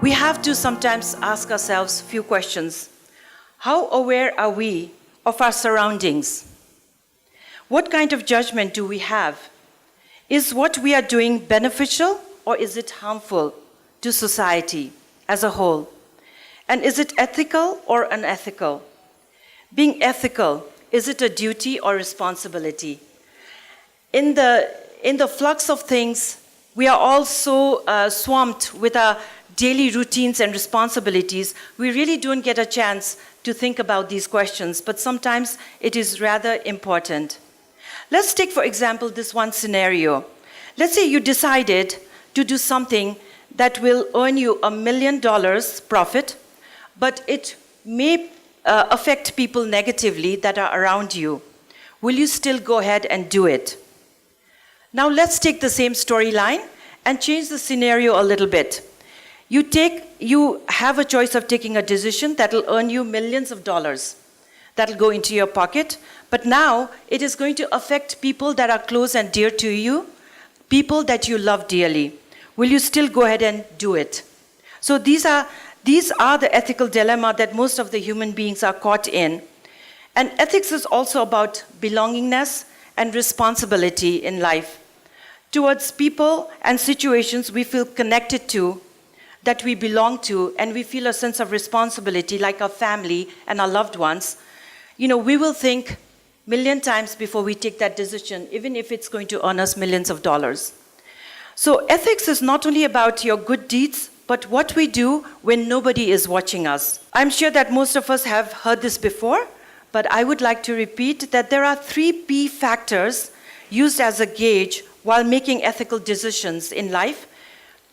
We have to sometimes ask ourselves a few questions. How aware are we of our surroundings? What kind of judgment do we have? Is what we are doing beneficial or is it harmful to society as a whole? And is it ethical or unethical? Being ethical, is it a duty or responsibility? In the flux of things, we are all so swamped with our daily routines and responsibilities, we really don't get a chance to think about these questions, but sometimes it is rather important. Let's take, for example, this one scenario. Let's say you decided to do something that will earn you $1 million profit, but it may affect people negatively that are around you. Will you still go ahead and do it? Now let's take the same storyline and change the scenario a little bit. You have a choice of taking a decision that will earn you millions of dollars. That will go into your pocket, but now it is going to affect people that are close and dear to you, people that you love dearly. Will you still go ahead and do it? So these are the ethical dilemma that most of the human beings are caught in. And ethics is also about belongingness and responsibility in life towards people and situations we feel connected to, that we belong to, and we feel a sense of responsibility, like our family and our loved ones. You know, we will think a million times before we take that decision, even if it's going to earn us millions of dollars. So ethics is not only about your good deeds, but what we do when nobody is watching us. I'm sure that most of us have heard this before, but I would like to repeat that there are 3 P factors used as a gauge while making ethical decisions in life: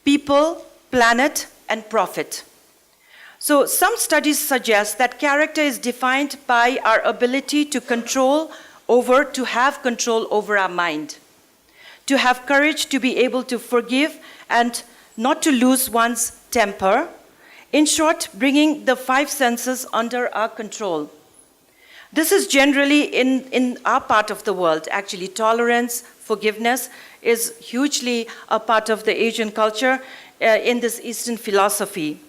people, planet, and profit. So some studies suggest that character is defined by our ability to have control over our mind, to have courage to be able to forgive and not to lose one's temper. In short, bringing the 5 senses under our control. This is generally in our part of the world. Actually, tolerance, forgiveness is hugely a part of the Asian culture in this Eastern philosophy.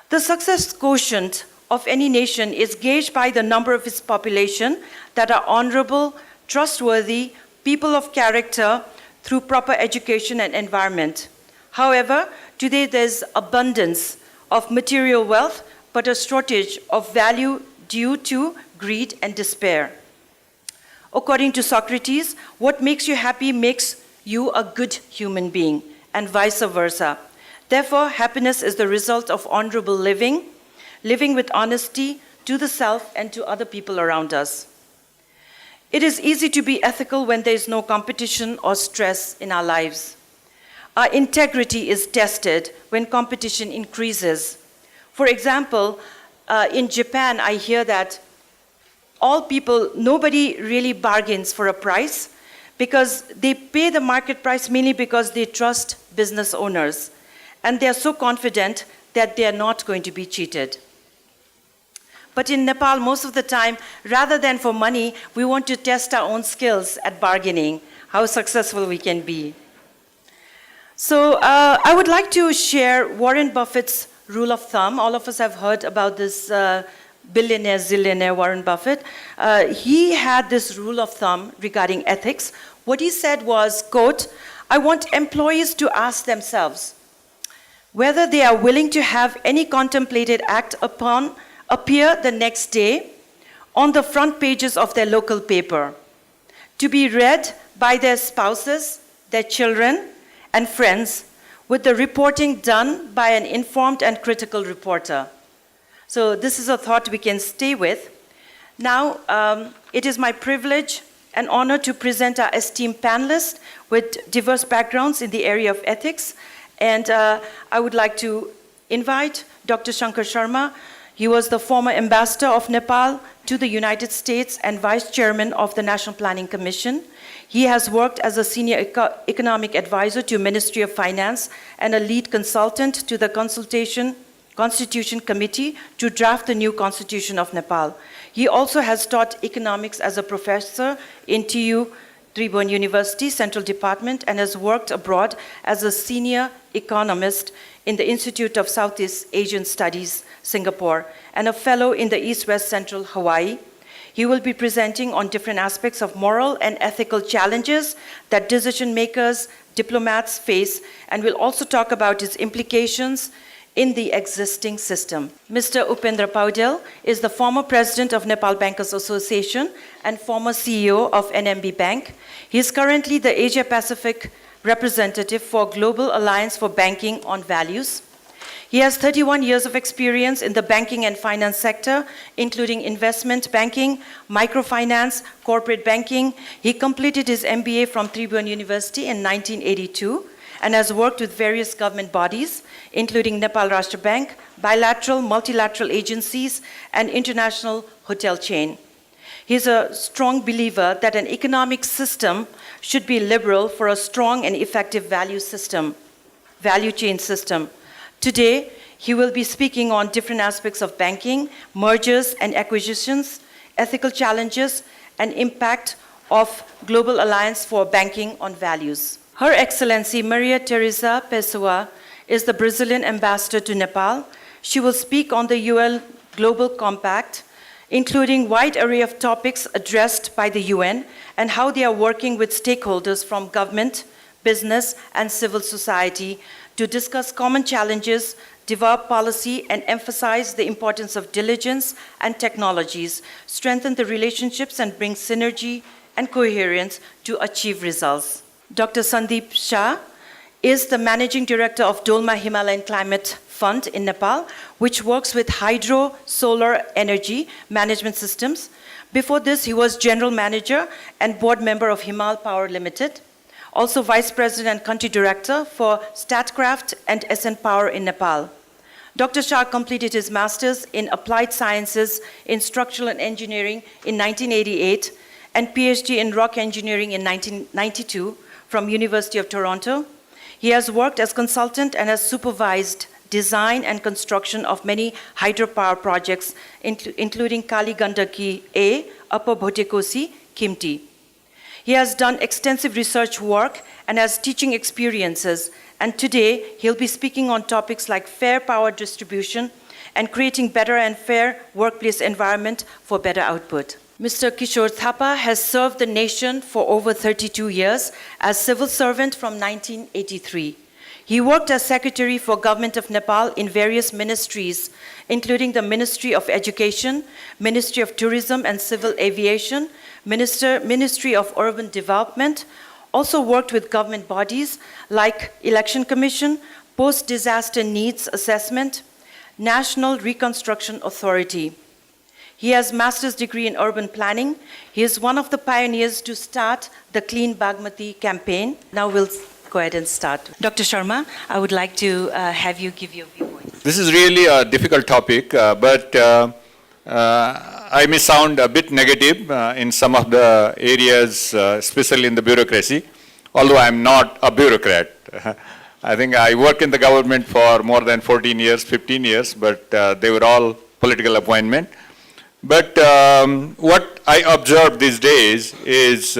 The success quotient of any nation is gauged by the number of its population that are honorable, trustworthy, people of character through proper education and environment. However, today there's abundance of material wealth, but a shortage of value due to greed and despair. According to Socrates, what makes you happy makes you a good human being, and vice versa. Therefore, happiness is the result of honorable living with honesty to the self and to other people around us. It is easy to be ethical when there is no competition or stress in our lives. Our integrity is tested when competition increases. For example, in Japan, I hear that nobody really bargains for a price because they pay the market price mainly because they trust business owners. And they're so confident that they're not going to be cheated. But in Nepal, most of the time, rather than for money, we want to test our own skills at bargaining, how successful we can be. So I would like to share Warren Buffett's rule of thumb. All of us have heard about this billionaire, zillionaire Warren Buffett. He had this rule of thumb regarding ethics. What he said was, quote, "I want employees to ask themselves whether they are willing to have any contemplated act appear the next day on the front pages of their local paper, to be read by their spouses, their children, and friends, with the reporting done by an informed and critical reporter." So this is a thought we can stay with. Now, it is my privilege and honor to present our esteemed panelists with diverse backgrounds in the area of ethics. And I would like to invite Dr. Shankar Sharma. He was the former ambassador of Nepal to the United States and vice chairman of the National Planning Commission. He has worked as a senior economic advisor to Ministry of Finance and a lead consultant to the Constitution Committee to draft the new Constitution of Nepal. He also has taught economics as a professor in TU Tribhuvan University Central Department and has worked abroad as a senior economist in the Institute of Southeast Asian Studies, Singapore, and a fellow in the East-West Central, Hawaii. He will be presenting on different aspects of moral and ethical challenges that decision makers, diplomats face, and will also talk about its implications in the existing system. Mr. Upendra Paudel is the former president of Nepal Bankers Association and former CEO of NMB Bank. He is currently the Asia Pacific representative for Global Alliance for Banking on Values. He has 31 years of experience in the banking and finance sector, including investment banking, microfinance, corporate banking. He completed his MBA from Tribhuvan University in 1982 and has worked with various government bodies, including Nepal Rashtra Bank, bilateral, multilateral agencies, and international hotel chain. He is a strong believer that an economic system should be liberal for a strong and effective value chain system. Today, he will be speaking on different aspects of banking, mergers and acquisitions, ethical challenges, and impact of Global Alliance for Banking on Values. Her Excellency Maria Teresa Pessoa is the Brazilian ambassador to Nepal. She will speak on the UN Global Compact, including wide array of topics addressed by the UN and how they are working with stakeholders from government, business, and civil society to discuss common challenges, develop policy, and emphasize the importance of diligence and technologies, strengthen the relationships, and bring synergy and coherence to achieve results. Dr. Sandeep Shah is the Managing Director of Dolma Himalayan Climate Fund in Nepal, which works with hydro, solar energy management systems. Before this, he was General Manager and Board Member of Himal Power Limited, also Vice President and Country Director for Statkraft and SN Power in Nepal. Dr. Shah completed his Master's in Applied Sciences in Structural Engineering in 1988 and PhD in Rock Engineering in 1992 from University of Toronto. He has worked as consultant and has supervised design and construction of many hydropower projects, including Kali Gandaki A, Upper Bhotekosi, Khimti. He has done extensive research work and has teaching experiences, and today he'll be speaking on topics like fair power distribution and creating better and fair workplace environment for better output. Mr. Kishore Thapa has served the nation for over 32 years as civil servant from 1983. He worked as Secretary for Government of Nepal in various ministries, including the Ministry of Education, Ministry of Tourism and Civil Aviation, Ministry of Urban Development, also worked with government bodies like Election Commission, Post-Disaster Needs Assessment, National Reconstruction Authority. He has master's degree in urban planning. He is one of the pioneers to start the Clean Bagmati campaign. Now we'll go ahead and start. Dr. Sharma, I would like to have you give your viewpoint. This is really a difficult topic, but I may sound a bit negative in some of the areas, especially in the bureaucracy, although I'm not a bureaucrat. I think I worked in the government for more than 14 years, 15 years, but they were all political appointment. But what I observe these days is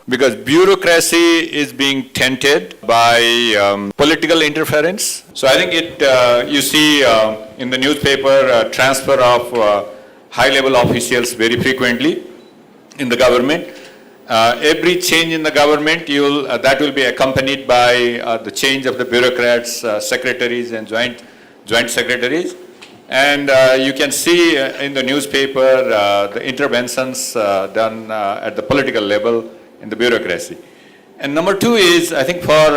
because bureaucracy is being tainted by political interference. So I think you see in the newspaper transfer of high-level officials very frequently in the government. Every change in the government, that will be accompanied by the change of the bureaucrats, secretaries, and joint secretaries. And you can see in the newspaper the interventions done at the political level in the bureaucracy. And number two is, I think for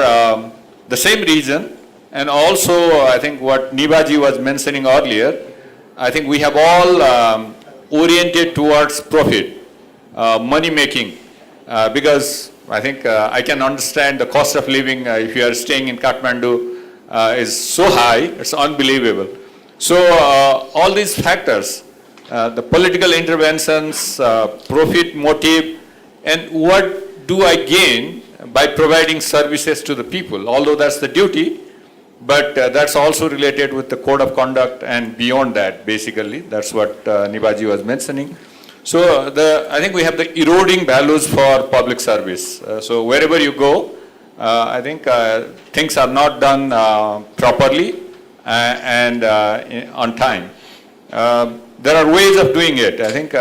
the same reason, and also I think what Nibaji was mentioning earlier, I think we have all oriented towards profit, money making, because I think I can understand the cost of living if you are staying in Kathmandu is so high, it's unbelievable. So all these factors, the political interventions, profit motive, and what do I gain by providing services to the people, although that's the duty, but that's also related with the code of conduct and beyond that, basically. That's what Nibaji was mentioning. So I think we have the eroding values for public service. So wherever you go, I think things are not done properly. on time. There are ways of doing it. I think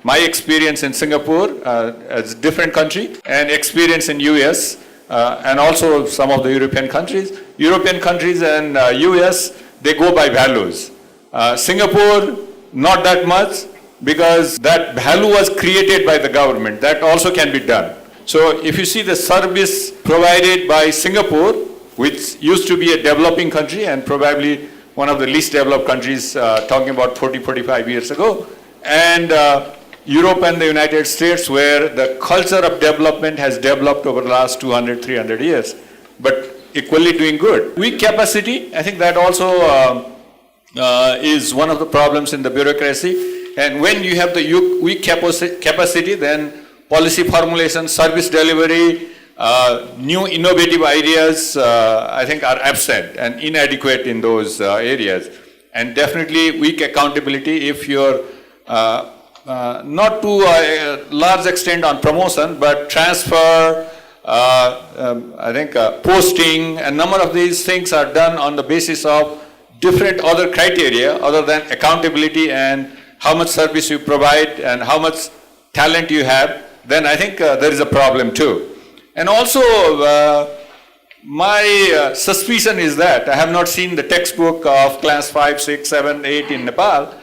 my experience in Singapore as a different country and experience in US and also some of the European countries. European countries and US, they go by values. Singapore, not that much, because that value was created by the government. That also can be done. So if you see the service provided by Singapore, which used to be a developing country and probably one of the least developed countries talking about 40, 45 years ago, and Europe and the United States, where the culture of development has developed over the last 200, 300 years, but equally doing good. Weak capacity, I think that also is one of the problems in the bureaucracy. And when you have the weak capacity, then policy formulation, service delivery, new innovative ideas, I think are absent and inadequate in those areas. And definitely weak accountability if you're not to a large extent on promotion, but transfer, I think posting, a number of these things are done on the basis of different other criteria other than accountability and how much service you provide and how much talent you have, then I think there is a problem too. And also, my suspicion is that, I have not seen the textbook of class 5, 6, 7, 8 in Nepal.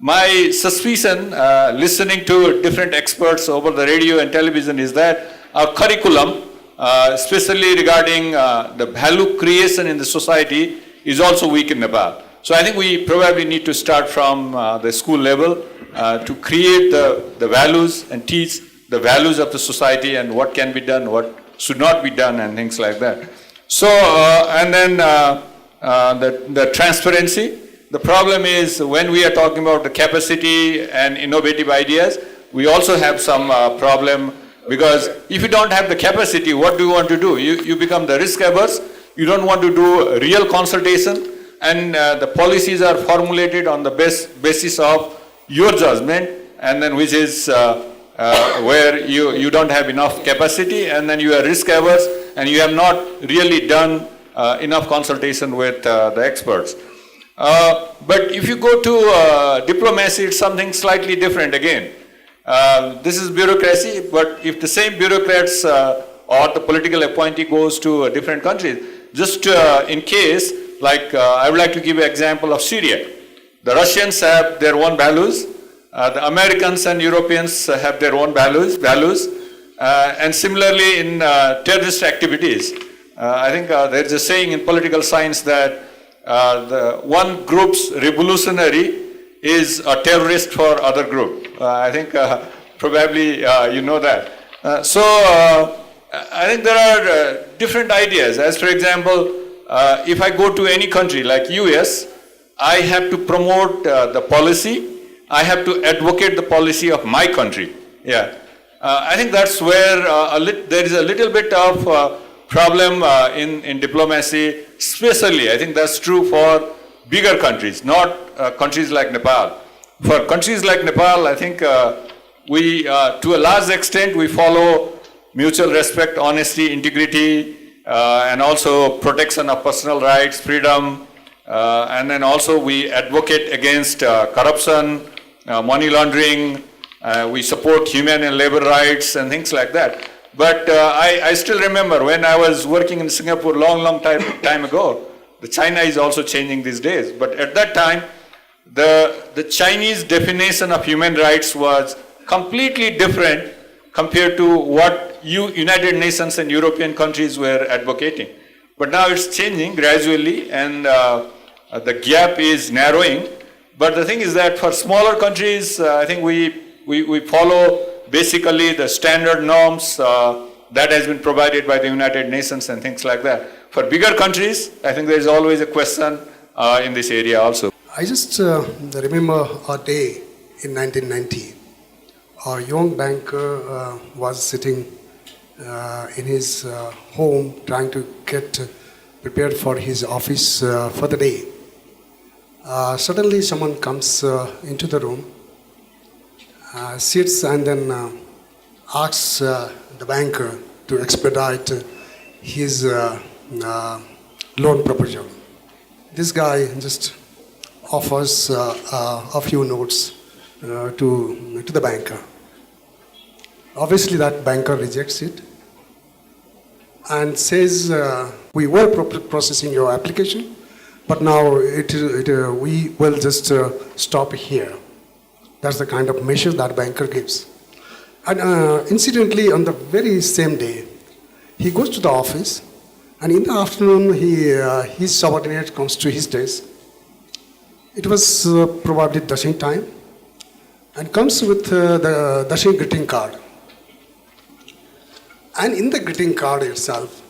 My suspicion, listening to different experts over the radio and television, is that our curriculum, especially regarding the value creation in the society, is also weak in Nepal. So I think we probably need to start from the school level to create the values and teach the values of the society and what can be done, what should not be done, and things like that. So, and then the transparency. The problem is when we are talking about the capacity and innovative ideas, we also have some problem, because if you don't have the capacity, what do you want to do? You become the risk averse. You don't want to do real consultation, and the policies are formulated on the basis of your judgment, and then which is where you don't have enough capacity, and then you are risk averse, and you have not really done enough consultation with the experts. But if you go to diplomacy, it's something slightly different again. This is bureaucracy, but if the same bureaucrats or the political appointee goes to different countries, just in case, like I would like to give an example of Syria. The Russians have their own values, the Americans and Europeans have their own values, and similarly in terrorist activities. I think there's a saying in political science that the one group's revolutionary is a terrorist for other group. I think probably you know that. So I think there are different ideas. As for example, if I go to any country like US, I have to promote the policy. I have to advocate the policy of my country. Yeah, I think that's where there is a little bit of problem in diplomacy, especially I think that's true for bigger countries, not countries like Nepal. For countries like Nepal, I think we, to a large extent, we follow mutual respect, honesty, integrity, and also protection of personal rights, freedom, and then also we advocate against corruption, money laundering, we support human and labor rights and things like that. But I still remember when I was working in Singapore long time ago, the China is also changing these days. But at that time, the Chinese definition of human rights was completely different compared to what United Nations and European countries were advocating. But now it's changing gradually, and the gap is narrowing. But the thing is that for smaller countries, I think we follow basically the standard norms that has been provided by the United Nations and things like that. For bigger countries, I think there is always a question in this area also. I just remember a day in 1990. A young banker was sitting in his home trying to get prepared for his office for the day. Suddenly someone comes into the room, sits and then asks the banker to expedite his loan proposal. this guy just offers a few notes to the banker. Obviously, that banker rejects it and says, we were processing your application, but now we will just stop here. That's the kind of measure that banker gives. And incidentally, on the very same day, he goes to the office, and in the afternoon, his subordinate comes to his desk. It was probably dashing time, and comes with the dashing greeting card. And in the greeting card itself,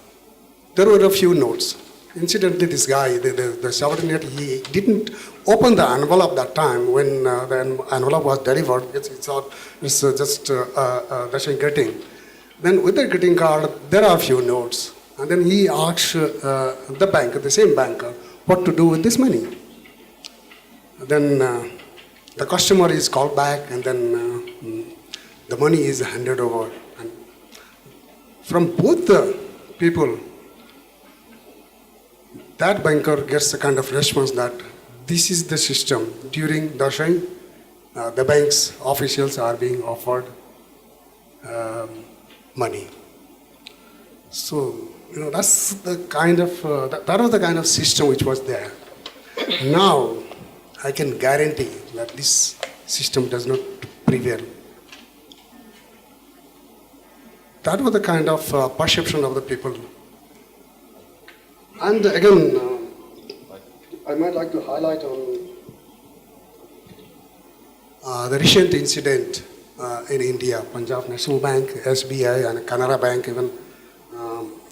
there were a few notes. Incidentally, this guy, the subordinate, he didn't open the envelope that time when the envelope was delivered. It's just dashing greeting. Then with the greeting card, there are a few notes. And then he asks the banker, the same banker, what to do with this money. Then the customer is called back, and then the money is handed over. And from both the people, that banker gets a kind of response that this is the system. During dashing, the bank's officials are being offered money. So, that's the kind of, that was the kind of system which was there. Now, I can guarantee that this system does not prevail. That was the kind of perception of the people. And again, I might like to highlight on the recent incident in India, Punjab National Bank, SBI, and Canara Bank. Even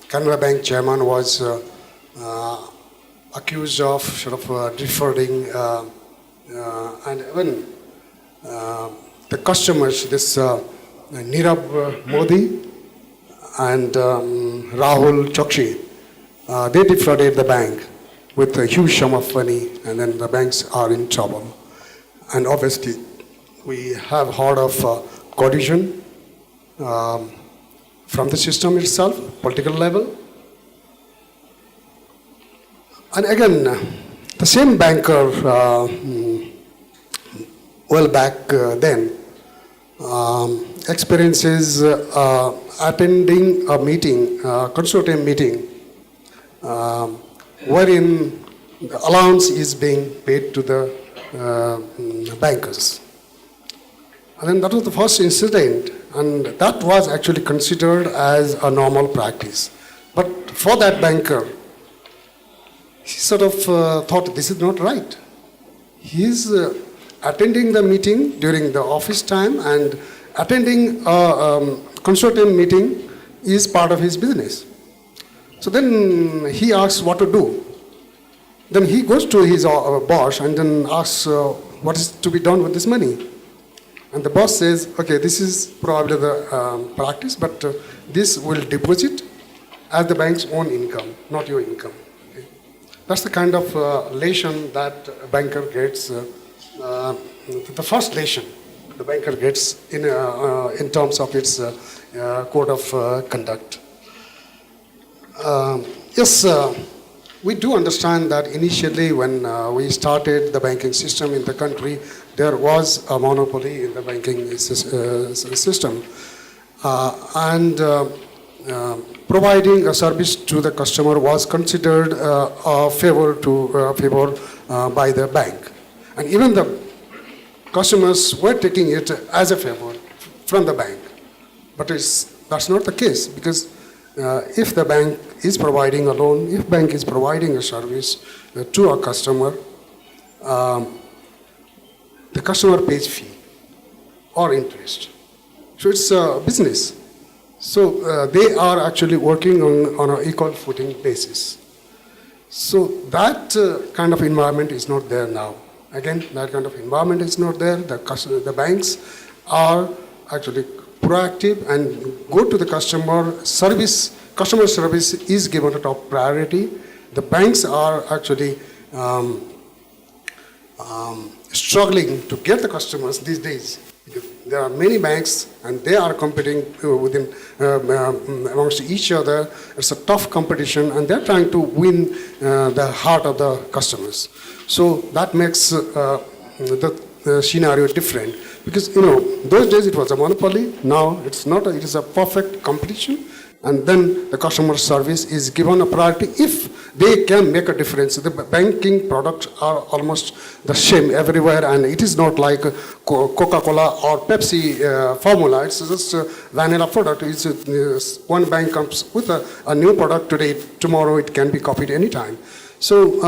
Canara Bank chairman was accused of sort of defrauding, and even the customers, this Nirav Modi and Rahul Chokshi, they defrauded the bank with a huge sum of money, and then the banks are in trouble. And obviously, we have heard of collusion from the system itself, political level. And again, the same banker, well back then, experiences attending a meeting, consortium meeting, wherein the allowance is being paid to the bankers. And then that was the first incident, and that was actually considered as a normal practice. But for that banker, he sort of thought this is not right. He is attending the meeting during the office time, and attending a consortium meeting is part of his business. So then he asks what to do. Then he goes to his boss and then asks what is to be done with this money. And the boss says, okay, this is probably the practice, but this will deposit as the bank's own income, not your income. Okay? That's the kind of lesson that a banker gets, the first lesson the banker gets in terms of its code of conduct. Yes, we do understand that initially when we started the banking system in the country, there was a monopoly in the banking system. And providing a service to the customer was considered a favor by the bank. And even the customers were taking it as a favor from the bank. But that's not the case, because if the bank is providing a loan, if bank is providing a service to a customer, the customer pays fee or interest. So it's a business. So they are actually working on an equal footing basis. So that kind of environment is not there now. Again, that kind of environment is not there. The banks are actually proactive and go to the customer service. Customer service is given a top priority. The banks are actually struggling to get the customers these days. There are many banks, and they are competing amongst each other. It's a tough competition, and they're trying to win the heart of the customers. So that makes the scenario different, because those days it was a monopoly. Now it's not. It is a perfect competition. And then the customer service is given a priority if they can make a difference. The banking products are almost the same everywhere, and it is not like Coca-Cola or Pepsi formula. It's just a vanilla product. One bank comes with a new product today, tomorrow it can be copied anytime. So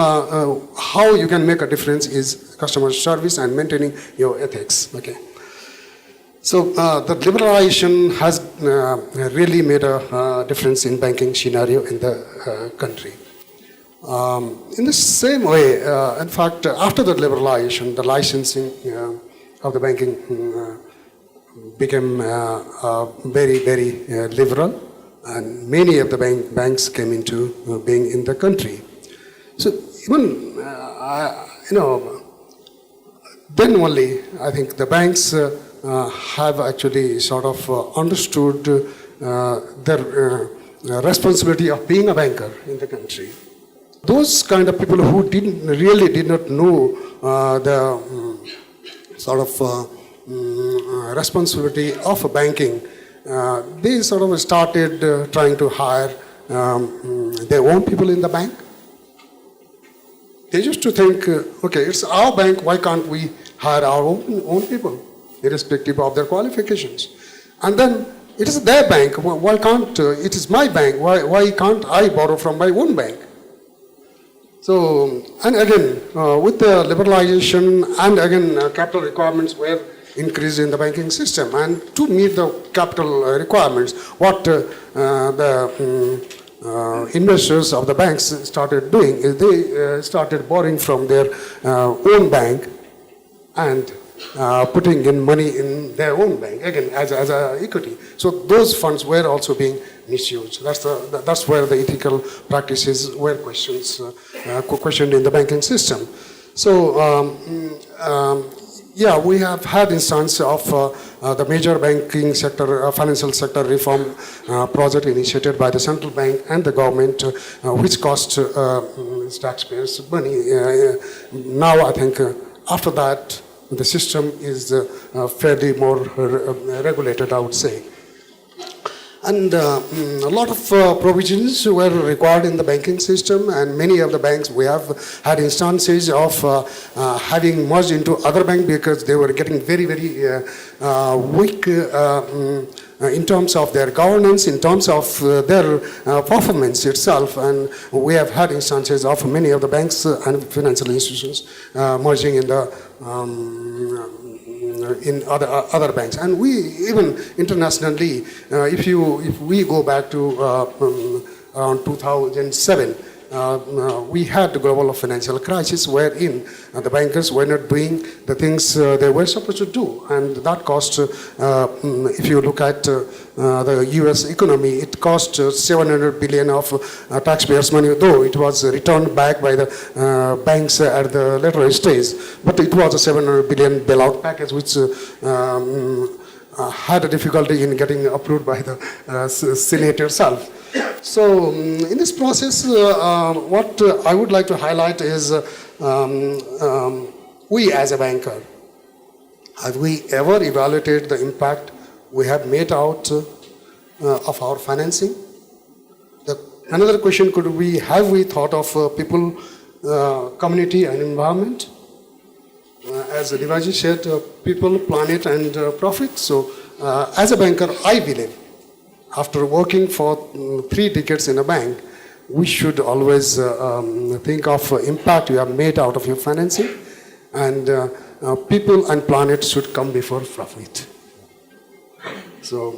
how you can make a difference is customer service and maintaining your ethics. Okay. So the liberalization has really made a difference in banking scenario in the country. In the same way, in fact, after the liberalization, the licensing of the banking became very, very liberal, and many of the banks came into being in the country. So even, then only I think the banks have actually sort of understood their responsibility of being a banker in the country. Those kind of people who really did not know the sort of responsibility of banking, they sort of started trying to hire their own people in the bank. They used to think, okay, it's our bank, why can't we hire our own people, irrespective of their qualifications? And then it is their bank, why can't, it is my bank, why can't I borrow from my own bank? So, and again, with the liberalization and again, capital requirements were increased in the banking system. And to meet the capital requirements, what the investors of the banks started doing is they started borrowing from their own bank and putting in money in their own bank, again, as a equity. So those funds were also being misused. That's where the ethical practices were questioned in the banking system. So, yeah, we have had instances of the major banking sector, financial sector reform project initiated by the central bank and the government, which cost taxpayers money. Now, I think after that, the system is fairly more regulated, I would say. And a lot of provisions were required in the banking system, and many of the banks, we have had instances of having merged into other banks because they were getting very, very weak in terms of their governance, in terms of their performance itself. And we have had instances of many of the banks and financial institutions merging in the in other banks. And we even internationally, if we go back to around 2007, we had the global financial crisis wherein the bankers were not doing the things they were supposed to do, and that cost, if you look at the US economy, it cost 700 billion of taxpayers' money, though it was returned back by the banks at the later stage, but it was a 700 billion bailout package which had a difficulty in getting approved by the Senate itself. So in this process, what I would like to highlight is we as a banker, have we ever evaluated the impact we have made out of our financing? Another question could be, have we thought of people, community and environment? As Devaji said, people, planet and profit. So as a banker, I believe, after working for 3 decades in a bank, we should always think of impact you have made out of your financing, and people and planet should come before profit. So,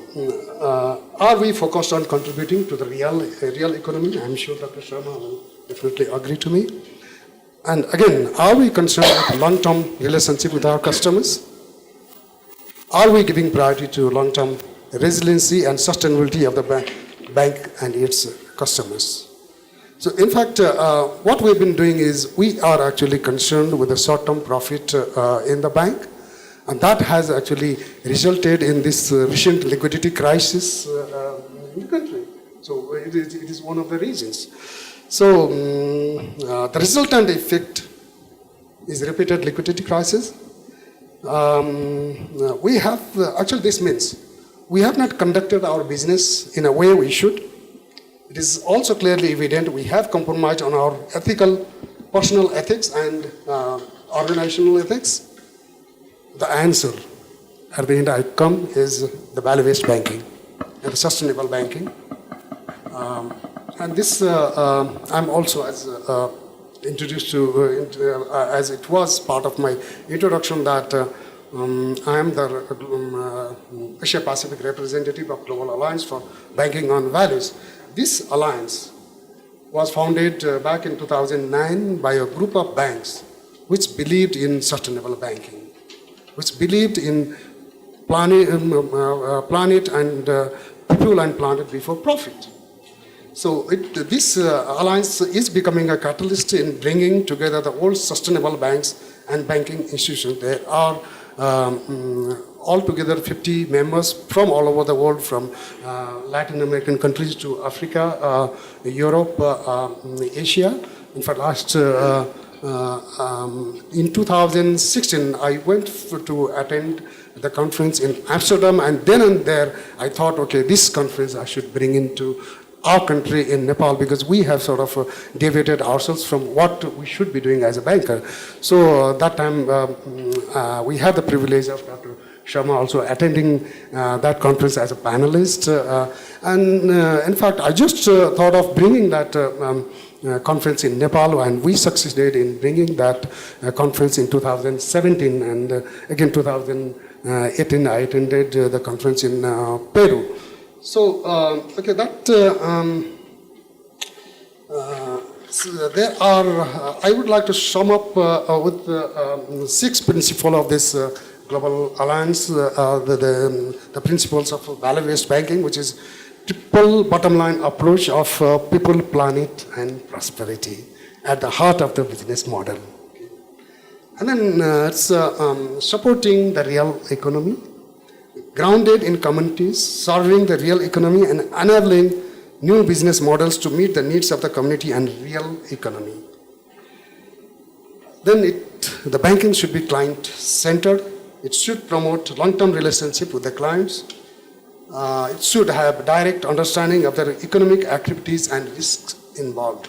are we focused on contributing to the real economy? I'm sure Dr. Sharma will definitely agree to me. And again, are we concerned with long-term relationship with our customers? Are we giving priority to long-term resiliency and sustainability of the bank and its customers? So in fact, what we've been doing is we are actually concerned with the short-term profit in the bank, And that has actually resulted in this recent liquidity crisis in the country. So it is one of the reasons. So the resultant effect is repeated liquidity crisis. We have, actually this means, we have not conducted our business in a way we should. It is also clearly evident we have compromised on our ethical, personal ethics and organizational ethics. The answer at the end outcome is the value-based banking and the sustainable banking. And this, I'm also as introduced to, as it was part of my introduction, that I am the Asia Pacific representative of Global Alliance for Banking on Values. This alliance was founded back in 2009 by a group of banks which believed in sustainable banking, which believed in planet and people and planet before profit. So this alliance is becoming a catalyst in bringing together the old sustainable banks and banking institutions. There are altogether 50 members from all over the world, from Latin American countries to Africa, Europe, Asia. In fact, in 2016, I went to attend the conference in Amsterdam, and then and there, I thought, okay, this conference I should bring into our country in Nepal, because we have sort of deviated ourselves from what we should be doing as a banker. So that time, we had the privilege of Dr. Sharma also attending that conference as a panelist. And in fact, I just thought of bringing that conference in Nepal, and we succeeded in bringing that conference in 2017. And again, 2018, I attended the conference in Peru. So, okay, that so there are, I would like to sum up with 6 principles of this Global Alliance, the principles of value-based banking, which is triple bottom line approach of people, planet, and prosperity at the heart of the business model. And then it's supporting the real economy, grounded in communities, serving the real economy and enabling new business models to meet the needs of the community and real economy. Then the banking should be client-centered. It should promote long-term relationship with the clients. It should have direct understanding of their economic activities and risks involved.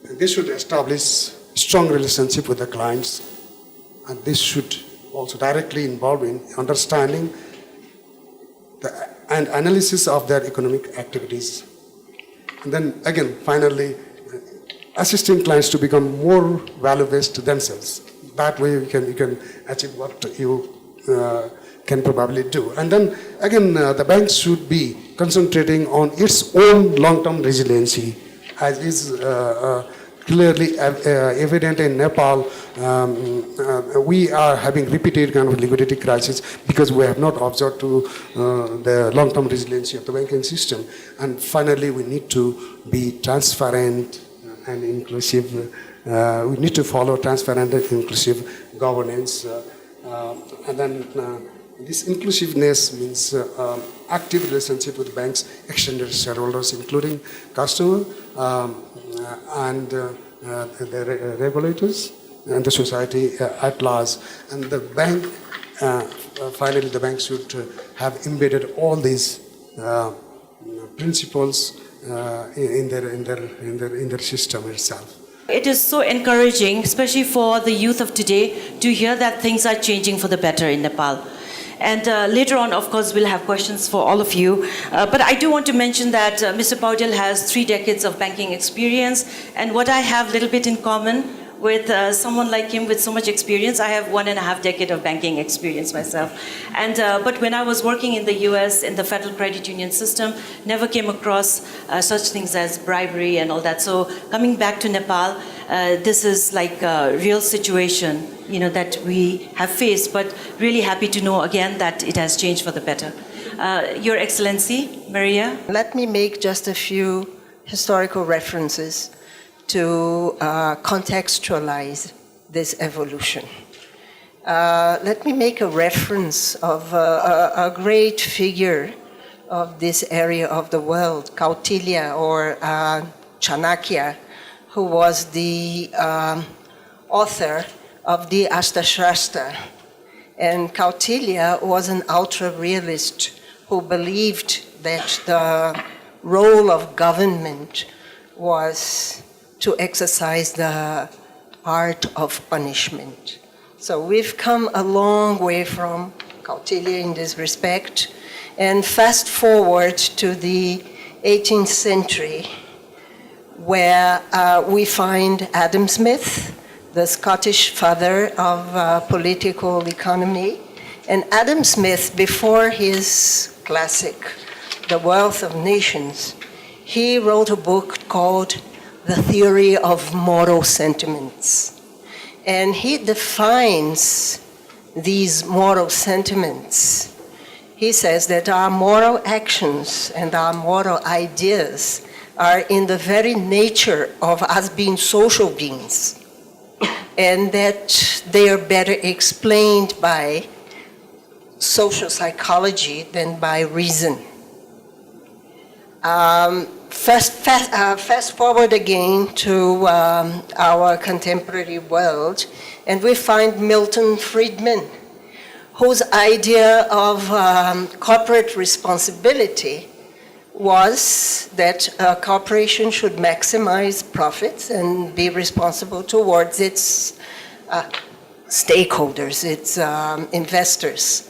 And this should establish strong relationship with the clients, and this should also directly involved in understanding and analysis of their economic activities. And then again, finally, assisting clients to become more value-based themselves. That way you can achieve what you can probably do. And then again, the bank should be concentrating on its own long-term resiliency, as is clearly evident in Nepal. We are having repeated kind of liquidity crisis because we have not observed to the long-term resiliency of the banking system. And finally, we need to be transparent and inclusive. We need to follow transparent and inclusive governance. And then this inclusiveness means active relationship with banks, extended shareholders, including customer, and the regulators and the society at large. And the bank, finally, the bank should have embedded all these principles in their system itself. It is so encouraging, especially for the youth of today, to hear that things are changing for the better in Nepal. And later on, of course, we'll have questions for all of you. But I do want to mention that Mr. Paudel has 3 decades of banking experience. And what I have a little bit in common with someone like him with so much experience, I have 1.5 decades of banking experience myself. And but when I was working in the US in the federal credit union system, never came across such things as bribery and all that. So coming back to Nepal, this is like a real situation, you know, that we have faced, but really happy to know again that it has changed for the better. Your Excellency, Maria? Let me make just a few historical references to contextualize this evolution. let me make a reference of a great figure of this area of the world, Kautilya or Chanakya, who was the author of the Ashtashrastra. And Kautilya was an ultra-realist who believed that the role of government was to exercise the art of punishment. So we've come a long way from Kautilya in this respect. And fast forward to the 18th century, where we find Adam Smith, the Scottish father of political economy. And Adam Smith, before his classic, The Wealth of Nations, he wrote a book called The Theory of Moral Sentiments. And he defines these moral sentiments. He says that our moral actions and our moral ideas are in the very nature of us being social beings, and that they are better explained by social psychology than by reason. Fast forward again to our contemporary world, and we find Milton Friedman, whose idea of corporate responsibility was that a corporation should maximize profits and be responsible towards its stakeholders, its investors.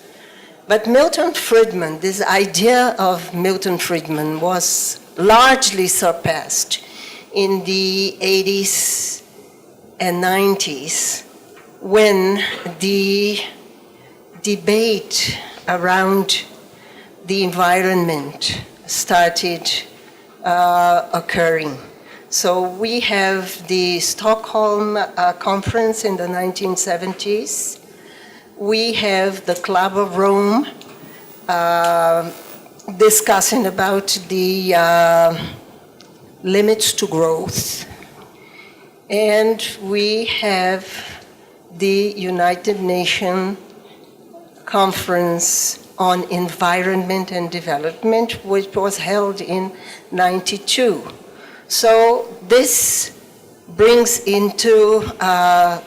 But Milton Friedman, this idea of Milton Friedman was largely surpassed in the 80s and 90s when the debate around the environment started occurring. So we have the Stockholm Conference in the 1970s. We have the Club of Rome discussing about the limits to growth. And we have the United Nations Conference on Environment and Development, which was held in '92. So this brings into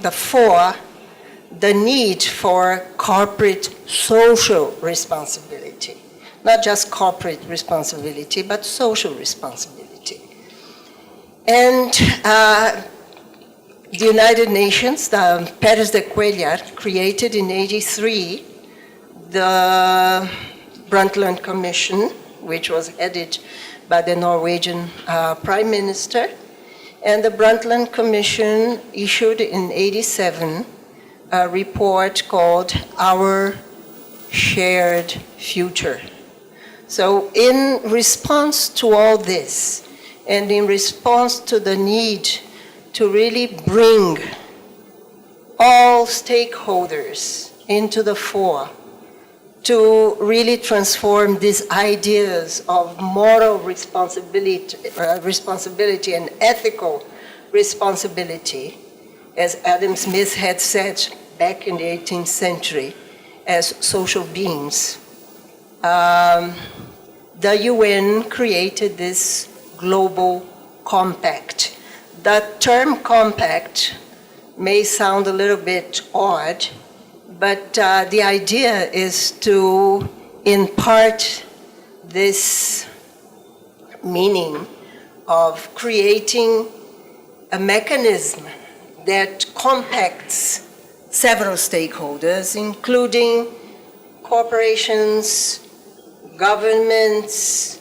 the fore the need for corporate social responsibility. Not just corporate responsibility, but social responsibility. And the United Nations, the Pérez de Cuéllar, created in '83 the Brundtland Commission, which was headed by the Norwegian Prime Minister. And the Brundtland Commission issued in '87 a report called Our Shared Future. So in response to all this, and in response to the need to really bring all stakeholders into the fore, to really transform these ideas of moral responsibility and ethical responsibility, as Adam Smith had said back in the 18th century, as social beings. The UN created this global compact. The term compact may sound a little bit odd, but the idea is to impart this meaning of creating a mechanism that compacts several stakeholders, including corporations, governments,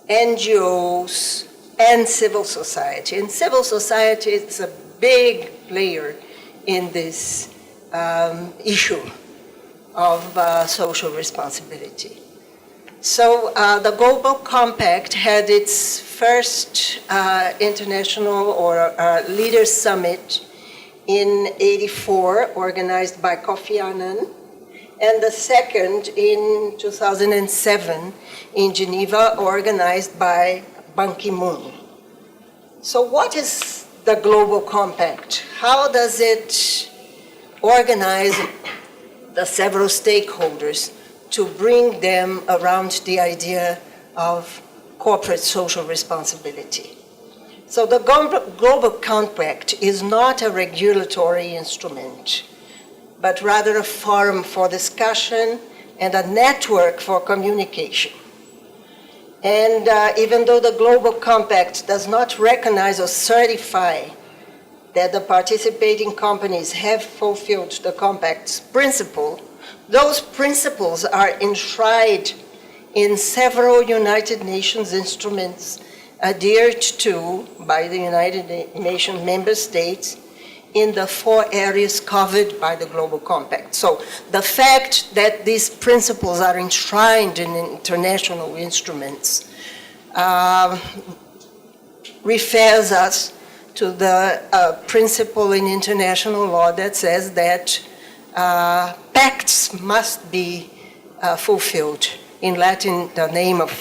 NGOs, and civil society. And civil society is a big player in this issue of social responsibility. So the Global Compact had its first international or leaders summit in '84, organized by Kofi Annan, and the second in 2007 in Geneva, organized by Ban Ki-moon. So what is the Global Compact? How does it organize the several stakeholders to bring them around the idea of corporate social responsibility. So the Global Compact is not a regulatory instrument, but rather a forum for discussion and a network for communication. And even though the Global Compact does not recognize or certify that the participating companies have fulfilled the Compact's principle, those principles are enshrined in several United Nations instruments adhered to by the United Nations member states in the 4 areas covered by the Global Compact. So the fact that these principles are enshrined in international instruments refers us to the principle in international law that says that pacts must be fulfilled. In Latin, the name of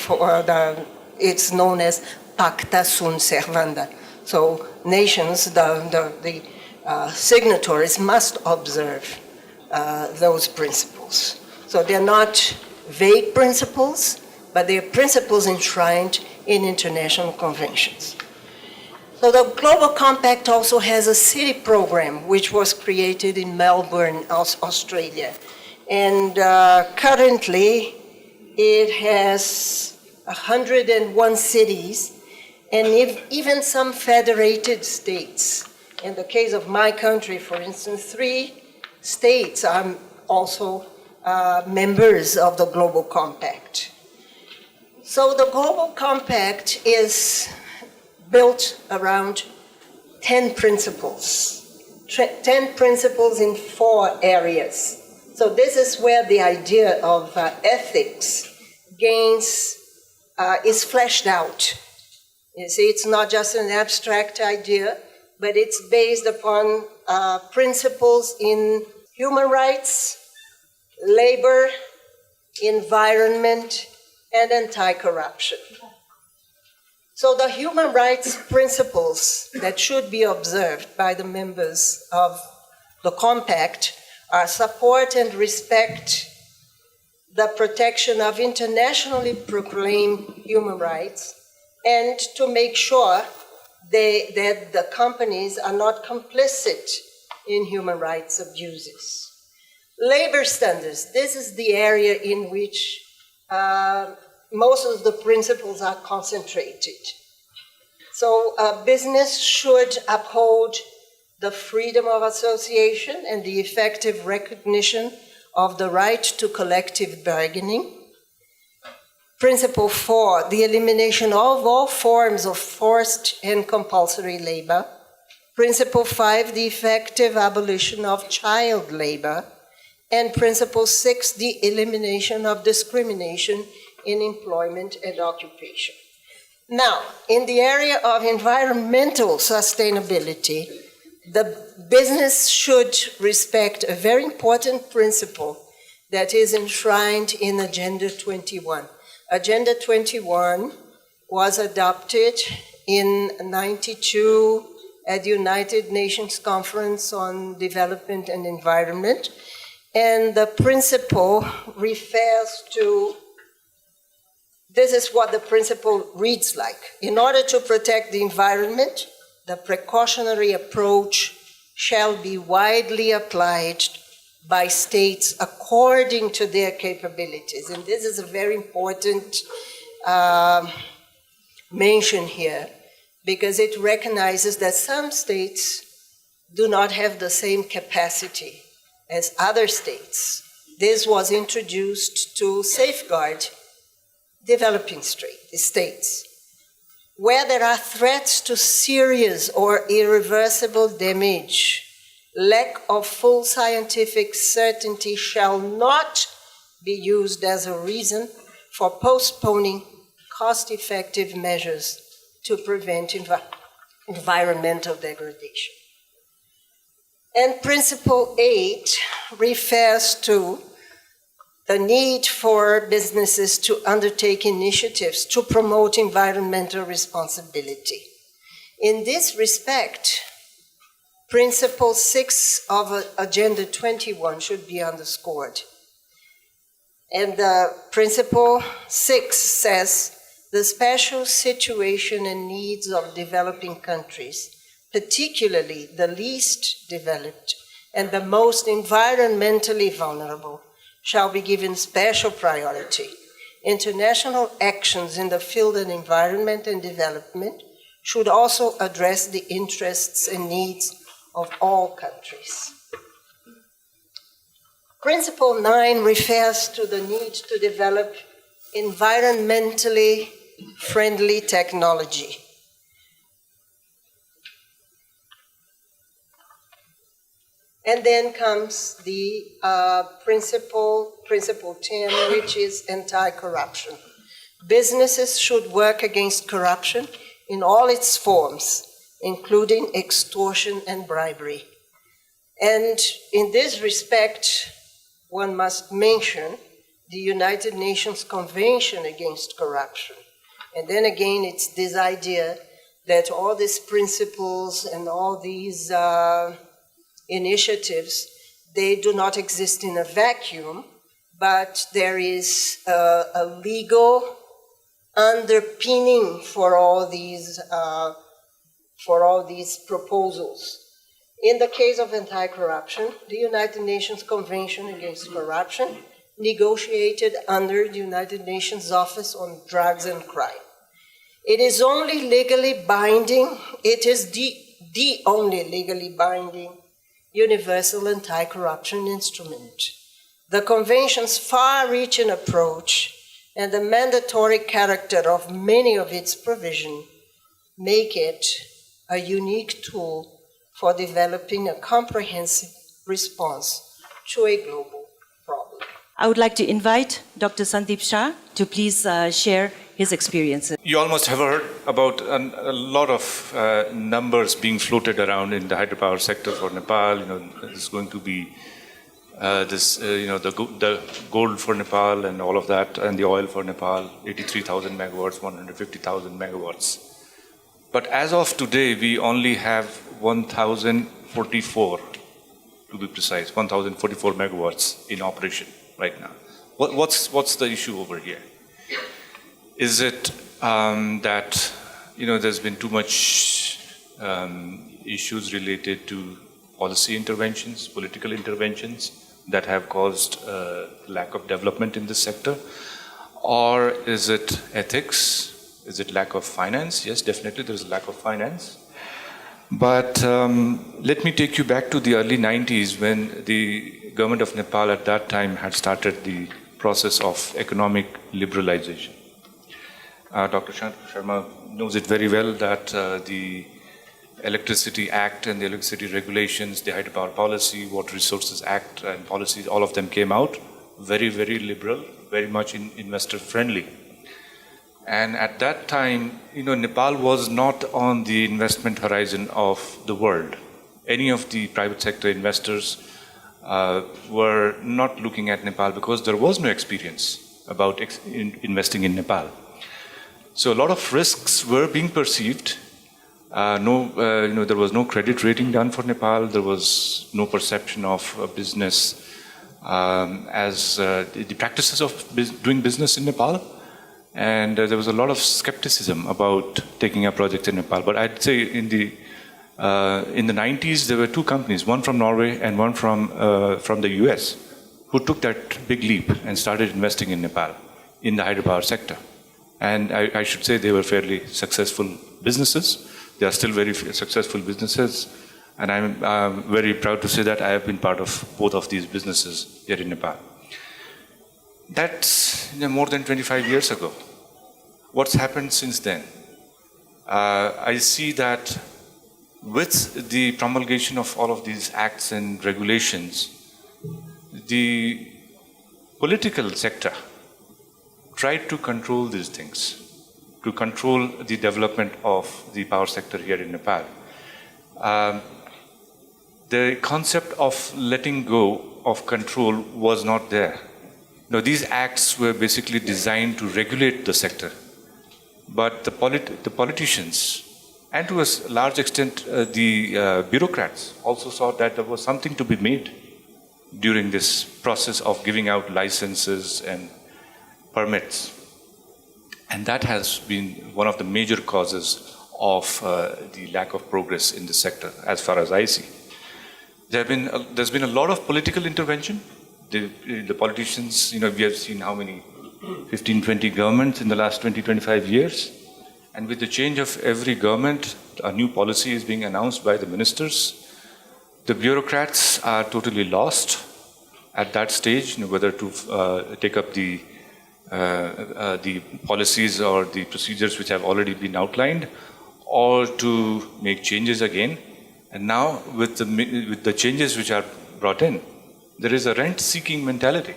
it's known as pacta sunt servanda. So nations, the signatories must observe those principles. So they're not vague principles, but they're principles enshrined in international conventions. So the Global Compact also has a city program, which was created in Melbourne, Australia. And currently, it has 101 cities, and even some federated states. In the case of my country, for instance, 3 states are also members of the Global Compact. So the Global Compact is built around 10 principles, 10 principles in 4 areas. So this is where the idea of ethics is fleshed out. You see, it's not just an abstract idea, but it's based upon principles in human rights, labor, environment, and anti-corruption. So the human rights principles that should be observed by the members of the Compact are support and respect the protection of internationally proclaimed human rights, and to make sure that the companies are not complicit in human rights abuses. Labor standards, this is the area in which most of the principles are concentrated. So business should uphold the freedom of association and the effective recognition of the right to collective bargaining. Principle 4, the elimination of all forms of forced and compulsory labor. Principle 5, the effective abolition of child labor. And Principle 6, the elimination of discrimination in employment and occupation. Now, in the area of environmental sustainability, the business should respect a very important principle that is enshrined in Agenda 21. Agenda 21 was adopted in 1992 at the United Nations Conference on Development and Environment, and the principle refers to, this is what the principle reads like. In order to protect the environment, the precautionary approach shall be widely applied by states according to their capabilities. And this is a very important mention here, because it recognizes that some states do not have the same capacity as other states. This was introduced to safeguard developing states. Where there are threats to serious or irreversible damage, lack of full scientific certainty shall not be used as a reason for postponing cost-effective measures to prevent environmental degradation. And Principle 8 refers to the need for businesses to undertake initiatives to promote environmental responsibility. In this respect, Principle 6 of Agenda 21 should be underscored. And Principle 6 says, the special situation and needs of developing countries, particularly the least developed and the most environmentally vulnerable, shall be given special priority. International actions in the field of environment and development should also address the interests and needs of all countries. Principle 9 refers to the need to develop environmentally friendly technology. And then comes the principle 10, which is anti-corruption. Businesses should work against corruption in all its forms, including extortion and bribery. And in this respect, one must mention the United Nations Convention Against Corruption. And then again, it's this idea that all these principles and all these initiatives, they do not exist in a vacuum, but there is a legal underpinning for all these proposals. In the case of anti-corruption, the United Nations Convention Against Corruption, negotiated under the United Nations Office on Drugs and Crime. It is only legally binding, it is the only legally binding universal anti-corruption instrument. The Convention's far-reaching approach and the mandatory character of many of its provisions make it a unique tool for developing a comprehensive response to a global problem. I would like to invite Dr. Sandeep Shah to please share his experiences. You almost have heard about a lot of numbers being floated around in the hydropower sector for Nepal. There's going to be the gold for Nepal and all of that, and the oil for Nepal, 83,000 megawatts, 150,000 megawatts. But as of today, we only have 1,044, to be precise, 1,044 megawatts in operation right now. What's the issue over here? Is it that there's been too much issues related to policy interventions, political interventions that have caused lack of development in this sector? Or is it ethics? Is it lack of finance? Yes, definitely there's a lack of finance. But let me take you back to the early 90s when the government of Nepal at that time had started the process of economic liberalization. Dr. Sharma knows it very well that the Electricity Act and the electricity regulations, the Hydropower Policy, Water Resources Act and policies, all of them came out very, very liberal, very much investor friendly. And at that time, Nepal was not on the investment horizon of the world. Any of the private sector investors were not looking at Nepal because there was no experience about investing in Nepal. So a lot of risks were being perceived. There was no credit rating done for Nepal. There was no perception of business as the practices of doing business in Nepal. And there was a lot of skepticism about taking up projects in Nepal. But I'd say in the 90s, there were two companies, one from Norway and one from the US, who took that big leap and started investing in Nepal, in the hydropower sector. And I should say they were fairly successful businesses. They are still very successful businesses. And I'm very proud to say that I have been part of both of these businesses here in Nepal. That's more than 25 years ago. What's happened since then? I see that with the promulgation of all of these acts and regulations, the political sector tried to control these things, to control the development of the power sector here in Nepal. The concept of letting go of control was not there. These acts were basically designed to regulate the sector. But the politicians And to a large extent, the bureaucrats also saw that there was something to be made during this process of giving out licenses and permits. And that has been one of the major causes of the lack of progress in the sector, as far as I see. There's been a lot of political intervention. The politicians, we have seen how many, 15, 20 governments in the last 20, 25 years. And with the change of every government, a new policy is being announced by the ministers. The bureaucrats are totally lost at that stage, whether to take up the policies or the procedures which have already been outlined, or to make changes again. And now, with the changes which are brought in, there is a rent-seeking mentality.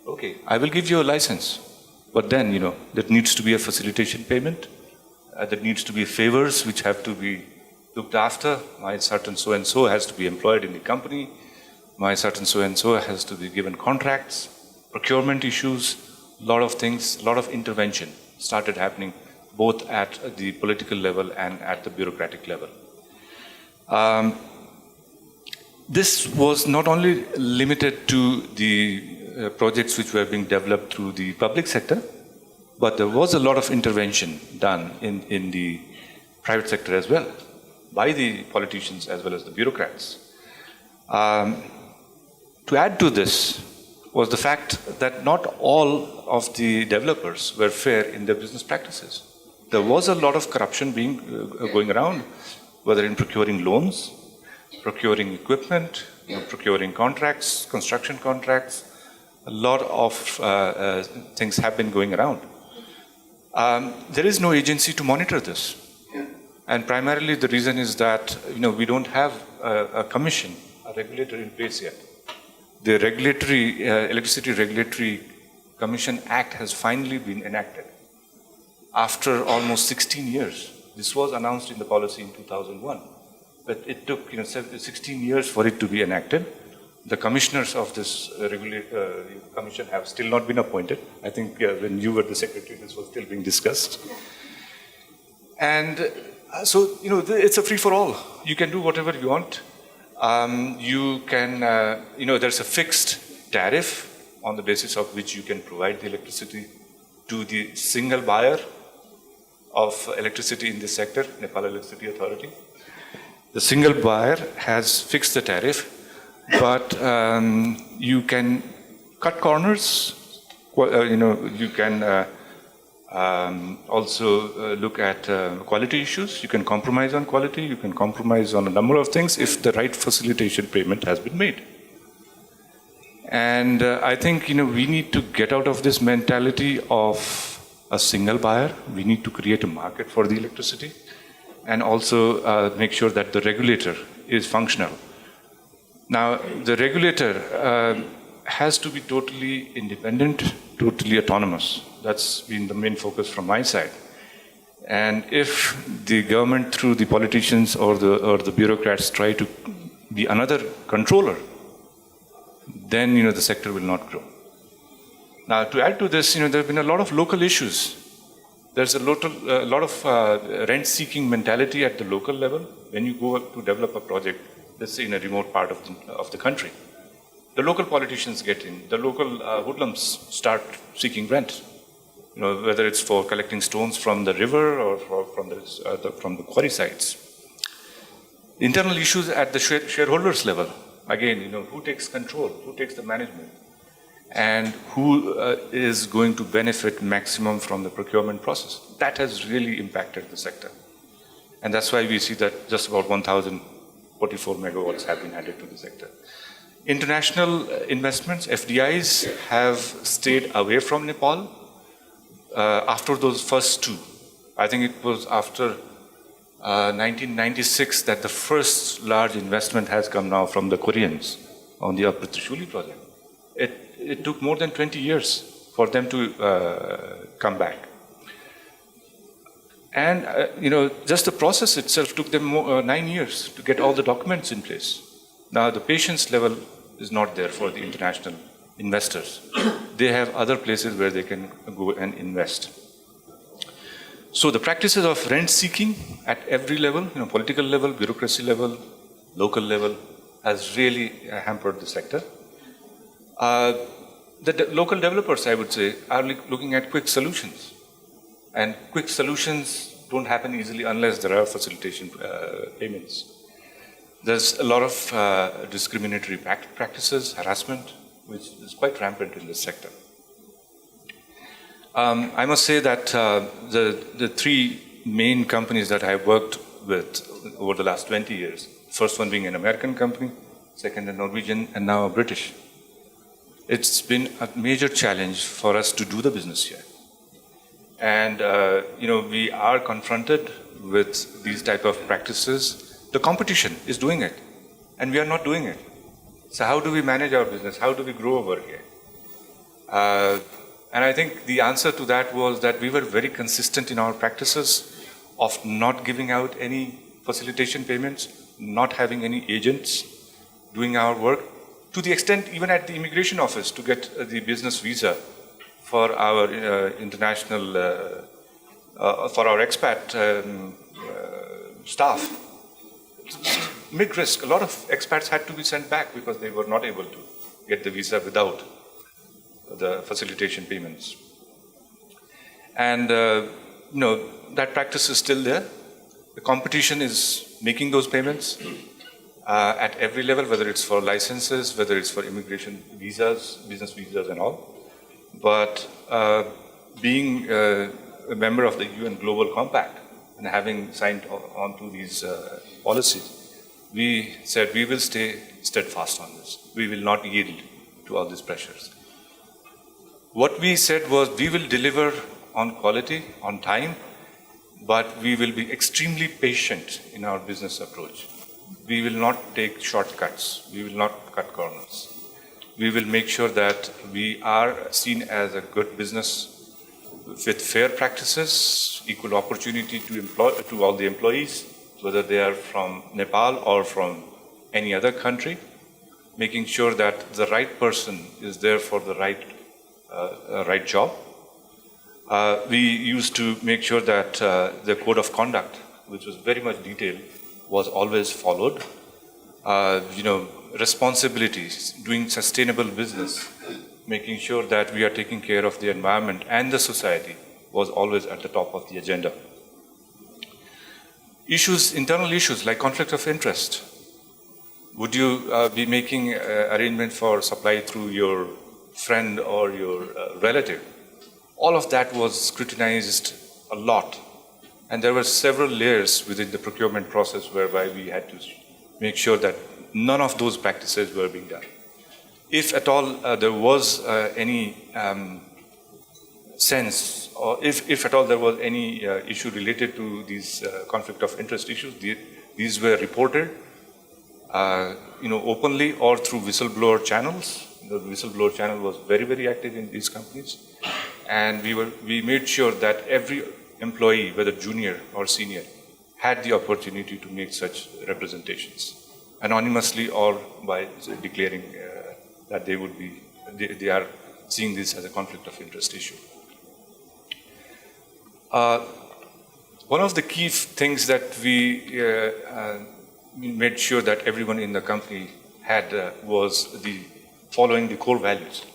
Okay, I will give you a license, but then, there needs to be a facilitation payment. There needs to be favors which have to be looked after. My certain so-and-so has to be employed in the company. My certain so-and-so has to be given contracts, procurement issues, a lot of things, a lot of intervention started happening both at the political level and at the bureaucratic level. This was not only limited to the projects which were being developed through the public sector, but there was a lot of intervention done in the private sector as well, by the politicians as well as the bureaucrats. To add to this was the fact that not all of the developers were fair in their business practices. There was a lot of corruption going around, whether in procuring loans, procuring equipment, procuring contracts, construction contracts. A lot of things have been going around. There is no agency to monitor this. And primarily the reason is that we don't have a commission, a regulator in place yet. The Electricity Regulatory Commission Act has finally been enacted after almost 16 years. This was announced in the policy in 2001, but it took 16 years for it to be enacted. The commissioners of this commission have still not been appointed. I think when you were the secretary, this was still being discussed. And so, it's a free-for-all. You can do whatever you want. You can, there's a fixed tariff on the basis of which you can provide the electricity to the single buyer of electricity in this sector, Nepal Electricity Authority. The single buyer has fixed the tariff, but you can cut corners. You can also look at quality issues. You can compromise on quality. You can compromise on a number of things if the right facilitation payment has been made. And I think we need to get out of this mentality of a single buyer. We need to create a market for the electricity, and also make sure that the regulator is functional. Now, the regulator has to be totally independent, totally autonomous. That's been the main focus from my side. And if the government, through the politicians or the bureaucrats, try to be another controller, then the sector will not grow. Now, to add to this, there have been a lot of local issues. There's a lot of rent-seeking mentality at the local level. When you go to develop a project, let's say in a remote part of the country, the local politicians get in. The local hoodlums start seeking rent. Whether it's for collecting stones from the river or from the quarry sites. Internal issues at the shareholders level. Again, who takes control, who takes the management, and who is going to benefit maximum from the procurement process. That has really impacted the sector. And that's why we see that just about 1,044 megawatts have been added to the sector. International investments, FDIs, have stayed away from Nepal after those first two. I think it was after 1996 that the first large investment has come now from the Koreans on the Upper Trishuli project. It took more than 20 years for them to come back. And, just the process itself took them 9 years to get all the documents in place. Now, the patience level is not there for the international investors. They have other places where they can go and invest. So the practices of rent seeking at every level, political level, bureaucracy level, local level, has really hampered the sector. The local developers, I would say, are looking at quick solutions. And quick solutions don't happen easily unless there are facilitation payments. There's a lot of discriminatory practices, harassment, which is quite rampant in this sector. I must say that the three main companies that I've worked with over the last 20 years, first one being an American company, second a Norwegian, and now a British. It's been a major challenge for us to do the business here. And, we are confronted with these type of practices. The competition is doing it, and we are not doing it. So how do we manage our business? How do we grow over here? And I think the answer to that was that we were very consistent in our practices of not giving out any facilitation payments, not having any agents doing our work, to the extent even at the immigration office to get the business visa for our international, for our expat staff. Big risk. A lot of expats had to be sent back because they were not able to get the visa without the facilitation payments. And, that practice is still there. The competition is making those payments at every level, whether it's for licenses, whether it's for immigration visas, business visas and all. But being a member of the UN Global Compact and having signed on to these policies, we said we will stay steadfast on this. We will not yield to all these pressures. What we said was we will deliver on quality, on time, but we will be extremely patient in our business approach. We will not take shortcuts. We will not cut corners. We will make sure that we are seen as a good business with fair practices, equal opportunity to all the employees, whether they are from Nepal or from any other country, making sure that the right person is there for the right job. We used to make sure that the code of conduct, which was very much detailed, was always followed. Responsibilities, doing sustainable business, making sure that we are taking care of the environment and the society was always at the top of the agenda. Internal issues like conflict of interest. Would you be making arrangement for supply through your friend or your relative? All of that was scrutinized a lot. And there were several layers within the procurement process whereby we had to make sure that none of those practices were being done. If at all there was any sense, or if at all there was any issue related to these conflict of interest issues, these were reported openly or through whistleblower channels. The whistleblower channel was very, very active in these companies. And we made sure that every employee, whether junior or senior, had the opportunity to make such representations, anonymously or by declaring that they are seeing this as a conflict of interest issue. One of the key things that we made sure that everyone in the company had was following the core values.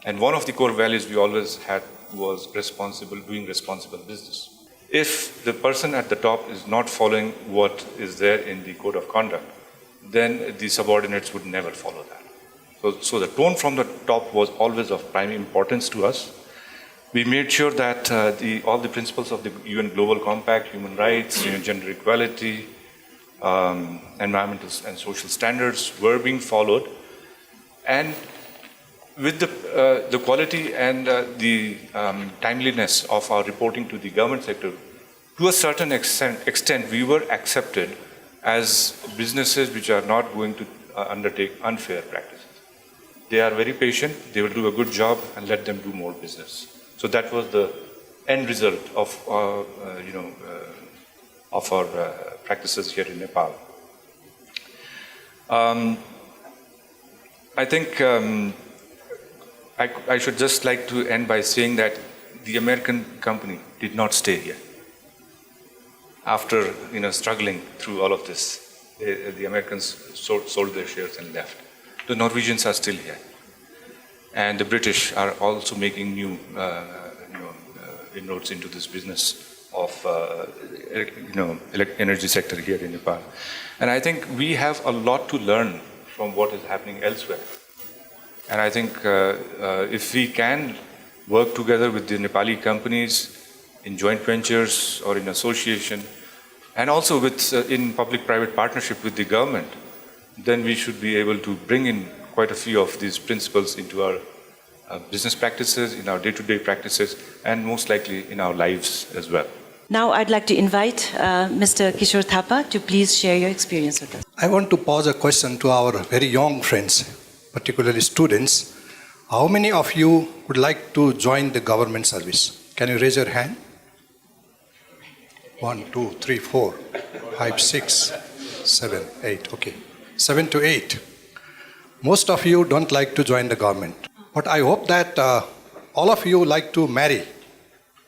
And one of the core values we always had was doing responsible business. If the person at the top is not following what is there in the code of conduct, then the subordinates would never follow that. So the tone from the top was always of prime importance to us. We made sure that all the principles of the UN Global Compact, human rights, gender equality, environmental and social standards were being followed. And with the quality and the timeliness of our reporting to the government sector, to a certain extent we were accepted as businesses which are not going to undertake unfair practices. They are very patient, they will do a good job, and let them do more business. So that was the end result of our practices here in Nepal. I think I should just like to end by saying that the American company did not stay here. after struggling through all of this, the Americans sold their shares and left. The Norwegians are still here, and the British are also making new inroads into this business of energy sector here in Nepal. And I think we have a lot to learn from what is happening elsewhere. And I think if we can work together with the Nepali companies in joint ventures or in association, and also with in public-private partnership with the government, then we should be able to bring in quite a few of these principles into our business practices, in our day-to-day practices, and most likely in our lives as well. Now I'd like to invite Mr. Kishore Thapa to please share your experience with us. I want to pose a question to our very young friends, particularly students. How many of you would like to join the government service? Can you raise your hand? 1, 2, 3, 4, 5, 6, 7, 8. Okay. 7 to 8. Most of you don't like to join the government. But I hope that all of you like to marry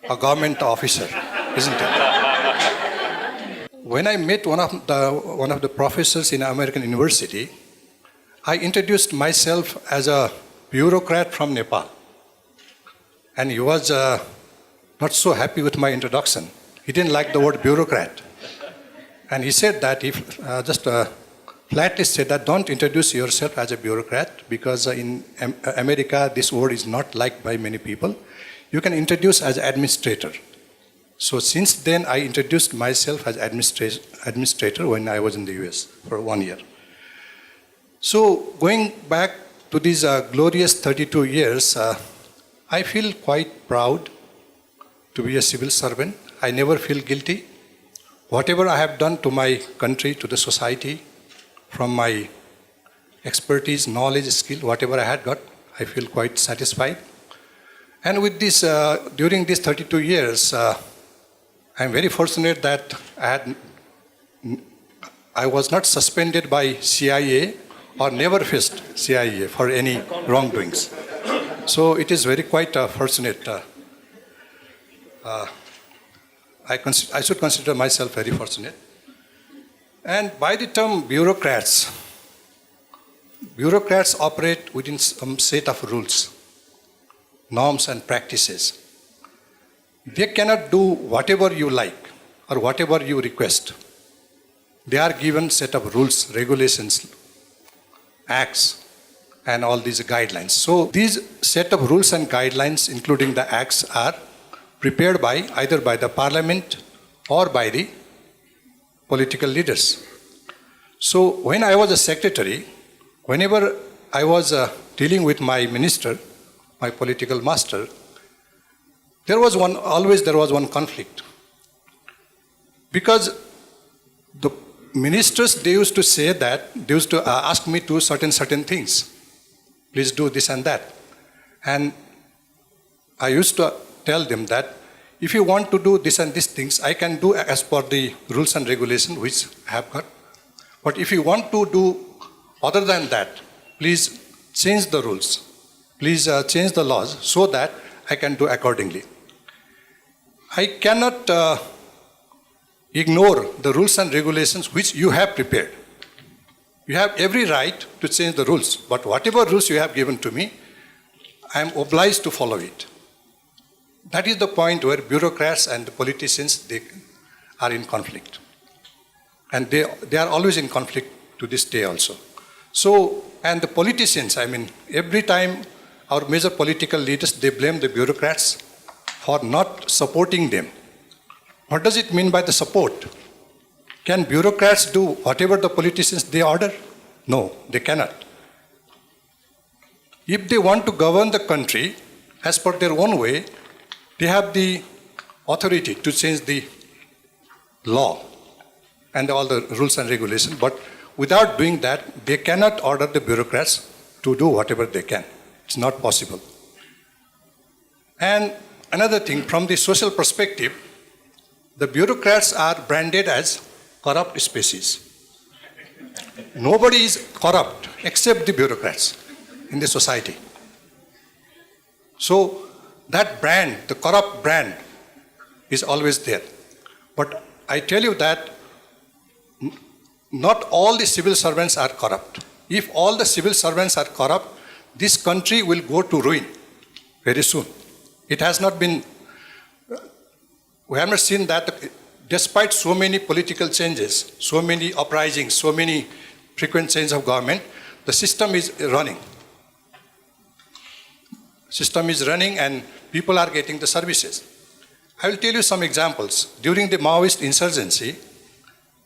a government officer, isn't it? When I met one of the professors in American university, I introduced myself as a bureaucrat from Nepal. And he was not so happy with my introduction. He didn't like the word bureaucrat. And he said that, flatly said that don't introduce yourself as a bureaucrat because in America this word is not liked by many people. You can introduce as administrator. So since then I introduced myself as administrator when I was in the US for 1 year. So going back to these glorious 32 years, I feel quite proud to be a civil servant. I never feel guilty. Whatever I have done to my country, to the society, from my expertise, knowledge, skill, whatever I had got, I feel quite satisfied. And with this, during these 32 years, I'm very fortunate that I was not suspended by CIA or never faced CIA for any wrongdoings. So it is very quite fortunate. I should consider myself very fortunate. And by the term bureaucrats operate within some set of rules, norms and practices. They cannot do whatever you like or whatever you request. They are given set of rules, regulations, acts, and all these guidelines. So these set of rules and guidelines, including the acts, are prepared by either by the parliament or by the political leaders. So when I was a secretary, whenever I was dealing with my minister, my political master, there was one conflict. Because the ministers, they used to say that, they used to ask me to certain things. Please do this and that. And I used to tell them that if you want to do this and these things, I can do as per the rules and regulations which I have got. But if you want to do other than that, please change the rules. Please change the laws so that I can do accordingly. I cannot ignore the rules and regulations which you have prepared. You have every right to change the rules, but whatever rules you have given to me, I am obliged to follow it. That is the point where bureaucrats and the politicians, they are in conflict. And they are always in conflict to this day also. So, and the politicians, every time our major political leaders, they blame the bureaucrats for not supporting them. What does it mean by the support? Can bureaucrats do whatever the politicians they order? No, they cannot. If they want to govern the country as per their own way, they have the authority to change the law and all the rules and regulations, but without doing that, they cannot order the bureaucrats to do whatever they can. It's not possible. And another thing, from the social perspective, the bureaucrats are branded as corrupt species. Nobody is corrupt except the bureaucrats in the society. So that brand, the corrupt brand, is always there. But I tell you that not all the civil servants are corrupt. If all the civil servants are corrupt, this country will go to ruin very soon. It has not been, we have not seen that despite so many political changes, so many uprisings, so many frequent changes of government, the system is running. System is running and people are getting the services. I will tell you some examples. During the Maoist insurgency,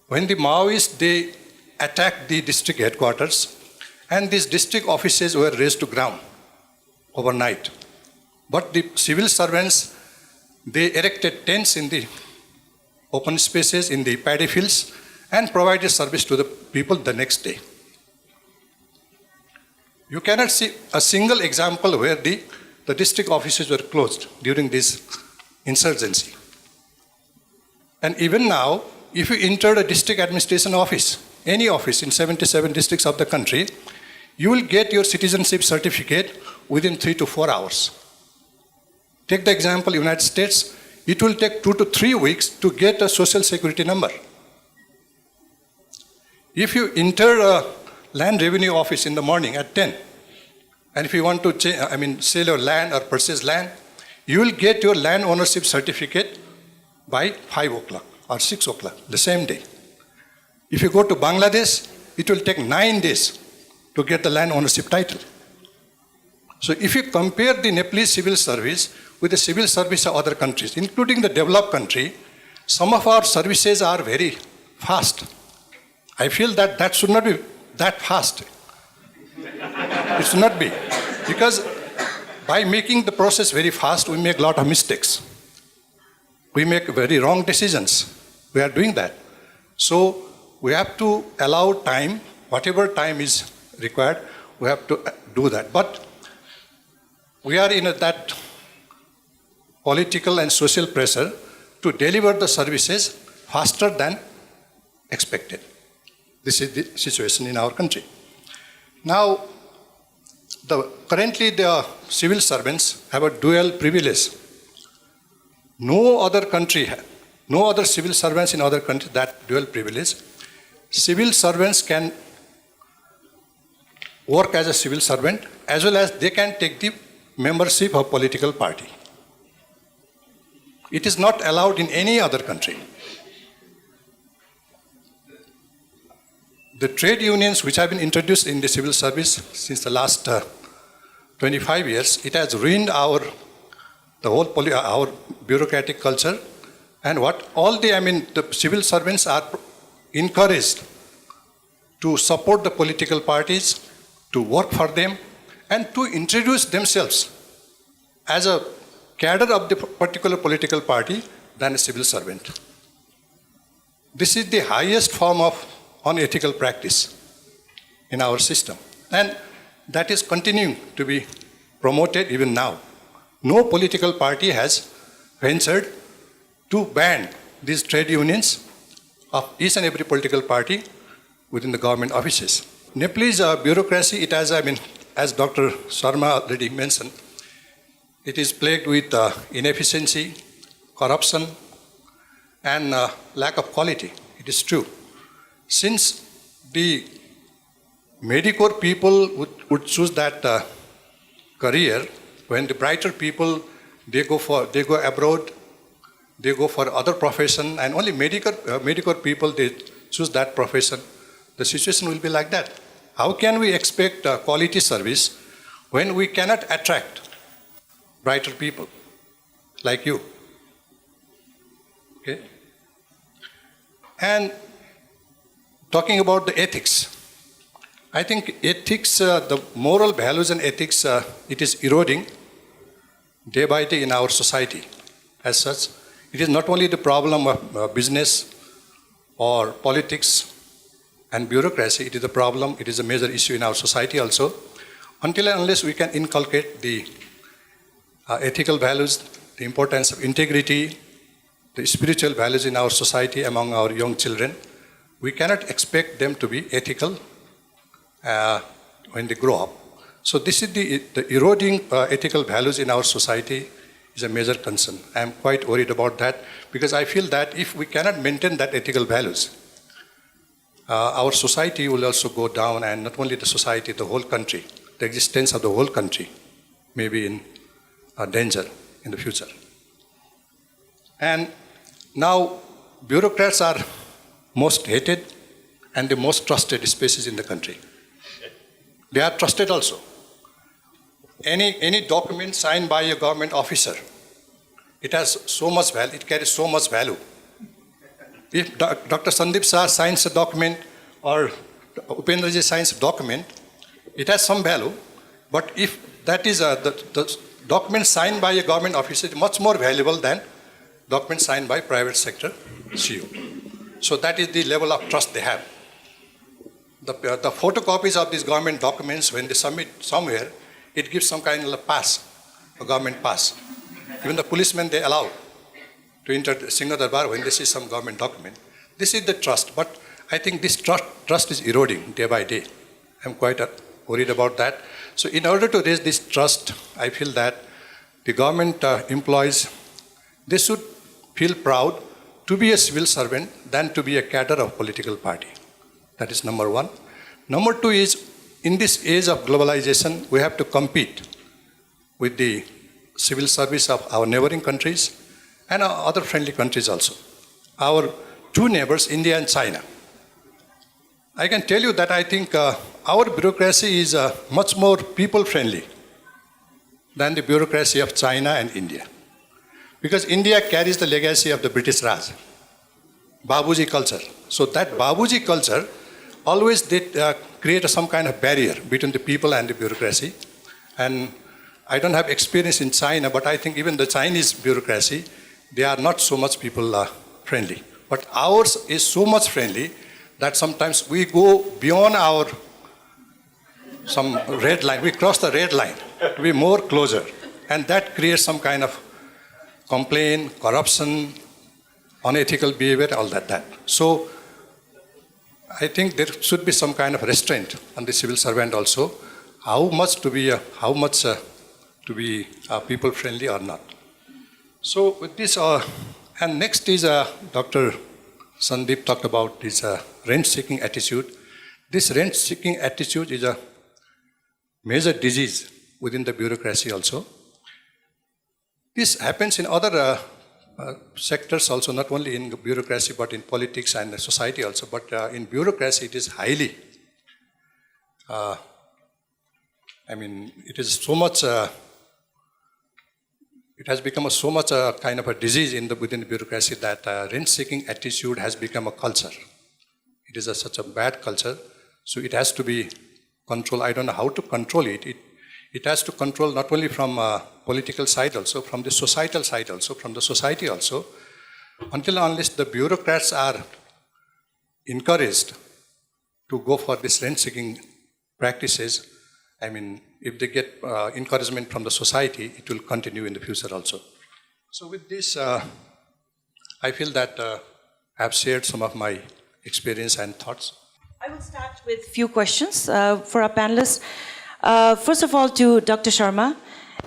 when the Maoists, they attacked the district headquarters, and these district offices were razed to ground overnight. But the civil servants, they erected tents in the open spaces, in the paddy fields, and provided service to the people the next day. You cannot see a single example where the district offices were closed during this insurgency. And even now, if you enter a district administration office, any office in 77 districts of the country, you will get your citizenship certificate within 3 to 4 hours. Take the example, United States, it will take 2 to 3 weeks to get a social security number. If you enter a land revenue office in the morning at 10, and if you want to sell your land or purchase land, you will get your land ownership certificate by 5 o'clock or 6 o'clock, the same day. If you go to Bangladesh, it will take 9 days to get the land ownership title. So if you compare the Nepalese civil service with the civil service of other countries, including the developed country, some of our services are very fast. I feel that that should not be that fast. It should not be. Because by making the process very fast, we make a lot of mistakes. We make very wrong decisions. We are doing that. So we have to allow time, whatever time is required, we have to do that. But we are in that political and social pressure to deliver the services faster than expected. This is the situation in our country. Now, currently the civil servants have a dual privilege. No other country, no other civil servants in other countries that dual privilege. Civil servants can work as a civil servant as well as they can take the membership of political party. It is not allowed in any other country. The trade unions which have been introduced in the civil service since the last 25 years, it has ruined our bureaucratic culture, and the civil servants are encouraged to support the political parties, to work for them, and to introduce themselves as a cadre of the particular political party than a civil servant. This is the highest form of unethical practice in our system, and that is continuing to be promoted even now. No political party has ventured to ban these trade unions of each and every political party within the government offices. Nepalese bureaucracy, it has, as Dr. Sharma already mentioned, it is plagued with inefficiency, corruption, and lack of quality. It is true. Since the mediocre people would choose that career, when the brighter people, they go abroad, they go for other profession, and only mediocre people, they choose that profession, the situation will be like that. How can we expect quality service when we cannot attract brighter people like you? Okay? And talking about the ethics, I think ethics, the moral values and ethics, it is eroding day by day in our society. As such, it is not only the problem of business or politics and bureaucracy, it is a problem, it is a major issue in our society also. Until and unless we can inculcate the ethical values, the importance of integrity, the spiritual values in our society among our young children, we cannot expect them to be ethical when they grow up. So this is the eroding ethical values in our society is a major concern. I am quite worried about that because I feel that if we cannot maintain that ethical values, our society will also go down, and not only the society, the whole country, the existence of the whole country may be in danger in the future. And now bureaucrats are most hated and the most trusted species in the country. They are trusted also. Any document signed by a government officer, it has so much value, it carries so much value. If Dr. Sandeep Shah signs a document or Upendraji signs a document, it has some value, but if that is the document signed by a government officer, is much more valuable than document signed by private sector CEO. So that is the level of trust they have. The photocopies of these government documents, when they submit somewhere, it gives some kind of a pass, a government pass. Even the policemen, they allow to enter the Singha Darbar when they see some government document. This is the trust, but I think this trust is eroding day by day. I'm quite worried about that. So in order to raise this trust, I feel that the government employees, they should feel proud to be a civil servant than to be a cadre of political party. That is number one. Number two is, in this age of globalization, we have to compete with the civil service of our neighboring countries and other friendly countries also. Our two neighbors, India and China. I can tell you that I think our bureaucracy is much more people-friendly than the bureaucracy of China and India. Because India carries the legacy of the British Raj, Babuji culture. So that Babuji culture always did create some kind of barrier between the people and the bureaucracy. And I don't have experience in China, but I think even the Chinese bureaucracy, they are not so much people friendly. But ours is so much friendly that sometimes we go beyond our some red line. We cross the red line to be more closer. And that creates some kind of complaint, corruption, unethical behavior, all that. So I think there should be some kind of restraint on the civil servant also, how much to be people friendly or not. So with this, and next is Dr. Sandeep talked about this rent-seeking attitude. This rent-seeking attitude is a major disease within the bureaucracy also. This happens in other sectors also, not only in bureaucracy, but in politics and society also. But in bureaucracy, it is highly, it is so much, it has become so much a kind of a disease within the bureaucracy that rent-seeking attitude has become a culture. It is such a bad culture, so it has to be controlled. I don't know how to control it. It has to control not only from political side also, from the societal side also, from the society also, until unless the bureaucrats are encouraged to go for this rent-seeking practices. If they get encouragement from the society, it will continue in the future also. So with this, I feel that I have shared some of my experience and thoughts. I will start with a few questions for our panelists. First of all, to Dr. Sharma,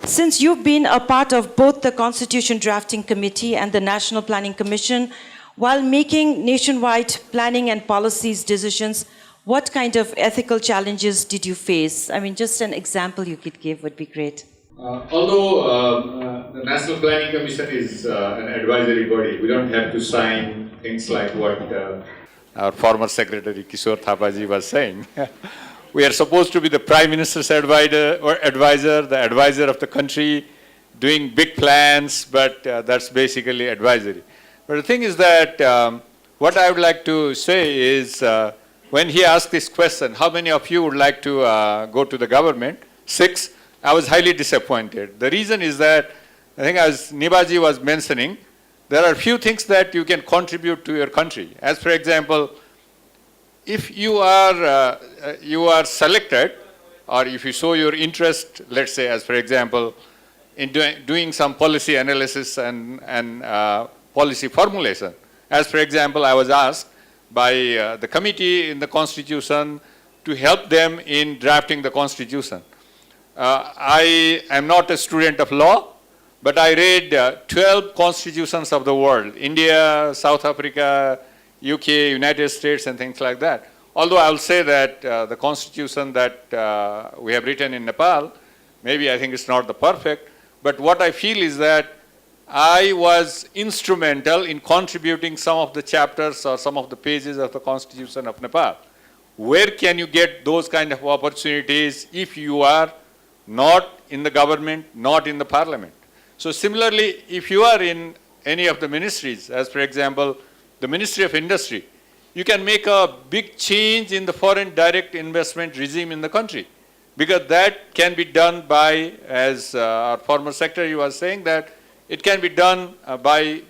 since you've been a part of both the Constitution Drafting Committee and the National Planning Commission, while making nationwide planning and policies decisions, what kind of ethical challenges did you face? Just an example you could give would be great. Although the National Planning Commission is an advisory body, we don't have to sign things like what our former Secretary Kishore Thapaji was saying. We are supposed to be the Prime Minister's advisor, the advisor of the country, doing big plans, but that's basically advisory. But the thing is that what I would like to say is, when he asked this question, how many of you would like to go to the government? 6. I was highly disappointed. The reason is that, I think as Nibaji was mentioning, there are few things that you can contribute to your country. As for example, if you are selected, or if you show your interest, let's say, as for example, in doing some policy analysis and policy formulation. As for example, I was asked by the committee in the Constitution to help them in drafting the Constitution. I am not a student of law, but I read 12 constitutions of the world, India, South Africa, UK, United States, and things like that. Although I will say that the constitution that we have written in Nepal, maybe I think it's not the perfect, but what I feel is that I was instrumental in contributing some of the chapters or some of the pages of the constitution of Nepal. Where can you get those kind of opportunities if you are not in the government, not in the parliament? So similarly, if you are in any of the ministries, as for example, the Ministry of Industry, you can make a big change in the foreign direct investment regime in the country. Because that can be done by, as our former secretary was saying, that it can be done by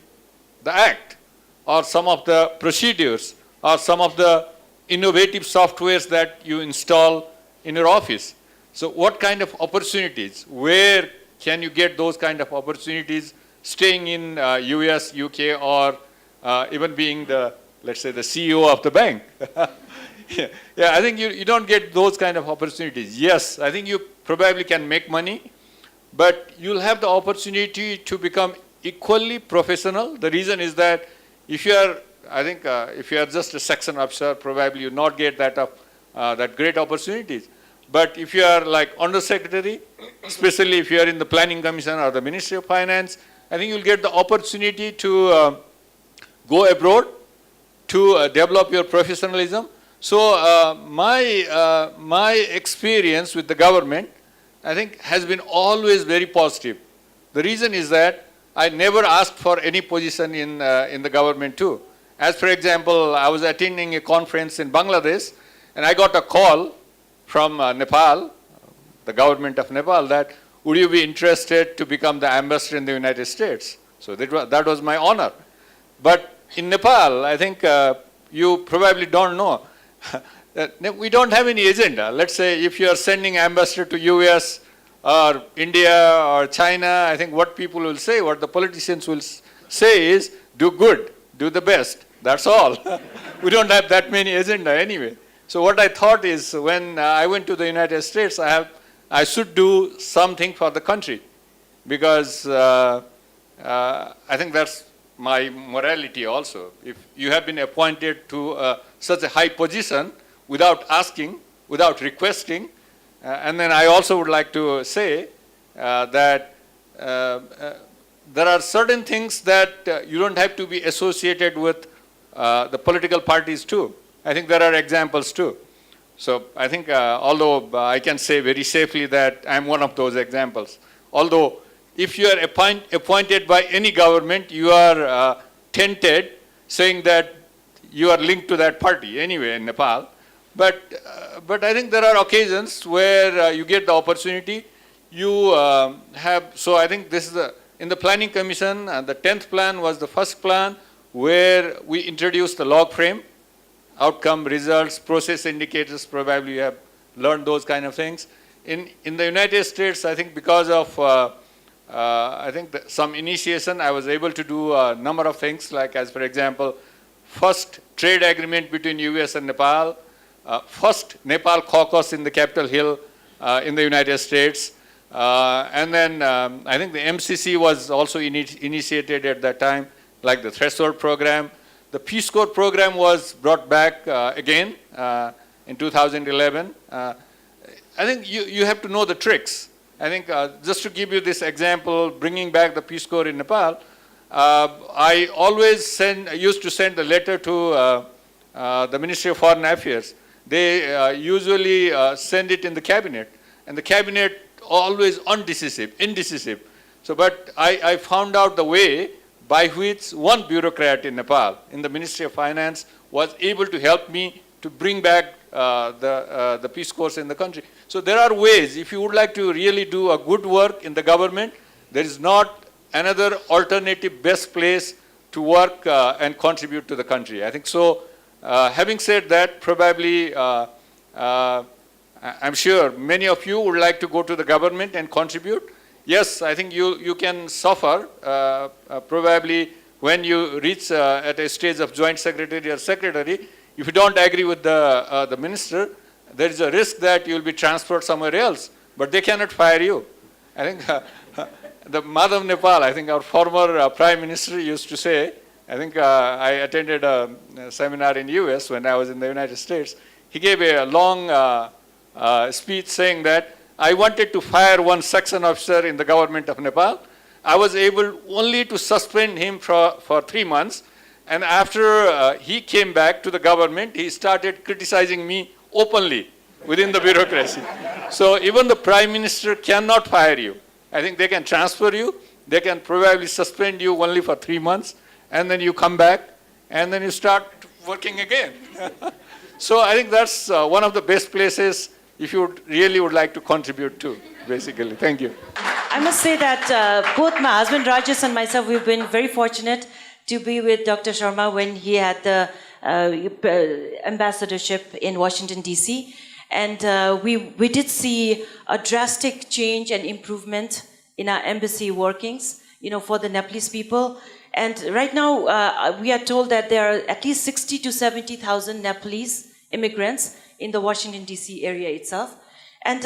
the act or some of the procedures or some of the innovative softwares that you install in your office. So what kind of opportunities, where can you get those kind of opportunities staying in US, UK, or even being the, let's say, the CEO of the bank? Yeah, I think you don't get those kind of opportunities. Yes, I think you probably can make money, but you'll have the opportunity to become equally professional. The reason is that if you are, I think, if you are just a section officer, probably you'll not get that great opportunities. But if you are like undersecretary, especially if you are in the Planning Commission or the Ministry of Finance, I think you'll get the opportunity to go abroad, to develop your professionalism. So my experience with the government, I think, has been always very positive. The reason is that I never asked for any position in the government too. As for example, I was attending a conference in Bangladesh, and I got a call from Nepal, the government of Nepal, that would you be interested to become the ambassador in the United States? So that was my honor. But in Nepal, I think you probably don't know, we don't have any agenda. Let's say if you are sending ambassador to US or India or China, I think what people will say, what the politicians will say is, do good, do the best. That's all. We don't have that many agenda anyway. So what I thought is when I went to the United States, I should do something for the country, because I think that's my morality also. If you have been appointed to such a high position without asking, without requesting, and then I also would like to say that there are certain things that you don't have to be associated with the political parties too. I think there are examples too. So I think although I can say very safely that I'm one of those examples, although if you are appointed by any government, you are tainted saying that you are linked to that party anyway in Nepal. But I think there are occasions where you get the opportunity. You have, so I think this is in the Planning Commission, the 10th plan was the first plan where we introduced the log frame, outcome, results, process indicators, probably you have learned those kind of things. In the United States, I think because of some initiation, I was able to do a number of things, like as for example, first trade agreement between US and Nepal, first Nepal caucus in the Capitol Hill in the United States, and then I think the MCC was also initiated at that time, like the threshold program. The Peace Corps program was brought back again in 2011. I think you have to know the tricks. I think just to give you this example, bringing back the Peace Corps in Nepal, I always used to send a letter to the Ministry of Foreign Affairs. They usually send it in the cabinet, and the cabinet always indecisive. So, but I found out the way by which one bureaucrat in Nepal, in the Ministry of Finance, was able to help me to bring back the Peace Corps in the country. So there are ways, if you would like to really do a good work in the government, there is not another alternative best place to work and contribute to the country. I think so. Having said that, probably I'm sure many of you would like to go to the government and contribute. Yes, I think you can suffer probably when you reach at a stage of joint secretary or secretary. If you don't agree with the minister, there is a risk that you will be transferred somewhere else, but they cannot fire you. I think the mother of Nepal, I think our former Prime Minister used to say, I think I attended a seminar in US when I was in the United States. He gave a long speech saying that I wanted to fire one section officer in the government of Nepal. I was able only to suspend him for 3 months. And after he came back to the government, he started criticizing me openly within the bureaucracy. So even the Prime Minister cannot fire you. I think they can transfer you. They can probably suspend you only for 3 months. And then you come back, and then you start working again. So I think that's one of the best places if you really would like to contribute to, basically. Thank you. I must say that both my husband Rajesh and myself, we've been very fortunate to be with Dr. Sharma when he had the ambassadorship in Washington, D.C. And we did see a drastic change and improvement in our embassy workings, for the Nepalese people. And right now, we are told that there are at least 60 to 70,000 Nepalese immigrants in the Washington, D.C. area itself. And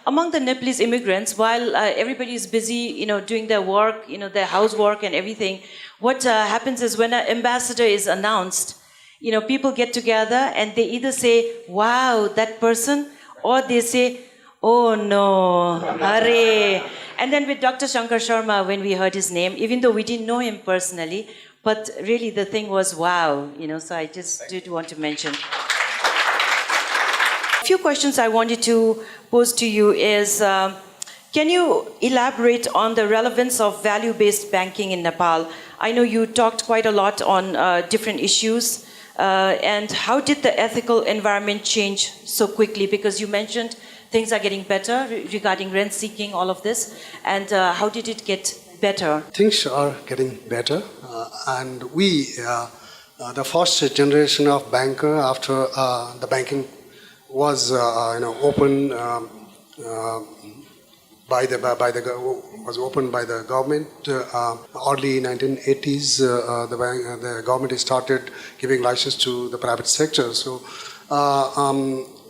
among the Nepalese immigrants, while everybody is busy, doing their work, their housework and everything, what happens is when an ambassador is announced, people get together and they either say, wow, that person, or they say, oh no, hare. And then with Dr. Shankar Sharma, when we heard his name, even though we didn't know him personally, but really the thing was wow, so I just did want to mention. A few questions I wanted to pose to you is, can you elaborate on the relevance of value-based banking in Nepal? I know you talked quite a lot on different issues, and how did the ethical environment change so quickly? Because you mentioned things are getting better regarding rent-seeking, all of this, and how did it get better? Things are getting better, and we, the first generation of banker after the banking was open was opened by the government. Early 1980s, the government started giving license to the private sector. So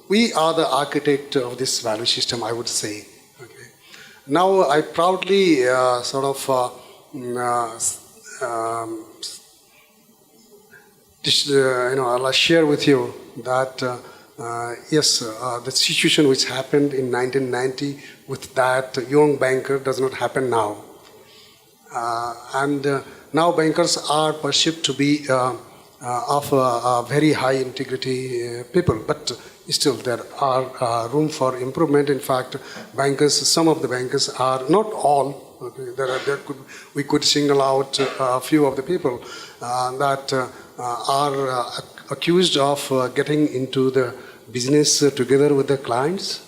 we are the architect of this value system, I would say. Okay. Now I proudly I'll share with you that yes, the situation which happened in 1990 with that young banker does not happen now. And now bankers are perceived to be of very high integrity people, but still there are room for improvement. In fact, some of the bankers are, not all, okay, we could single out a few of the people that are accused of getting into the business together with the clients.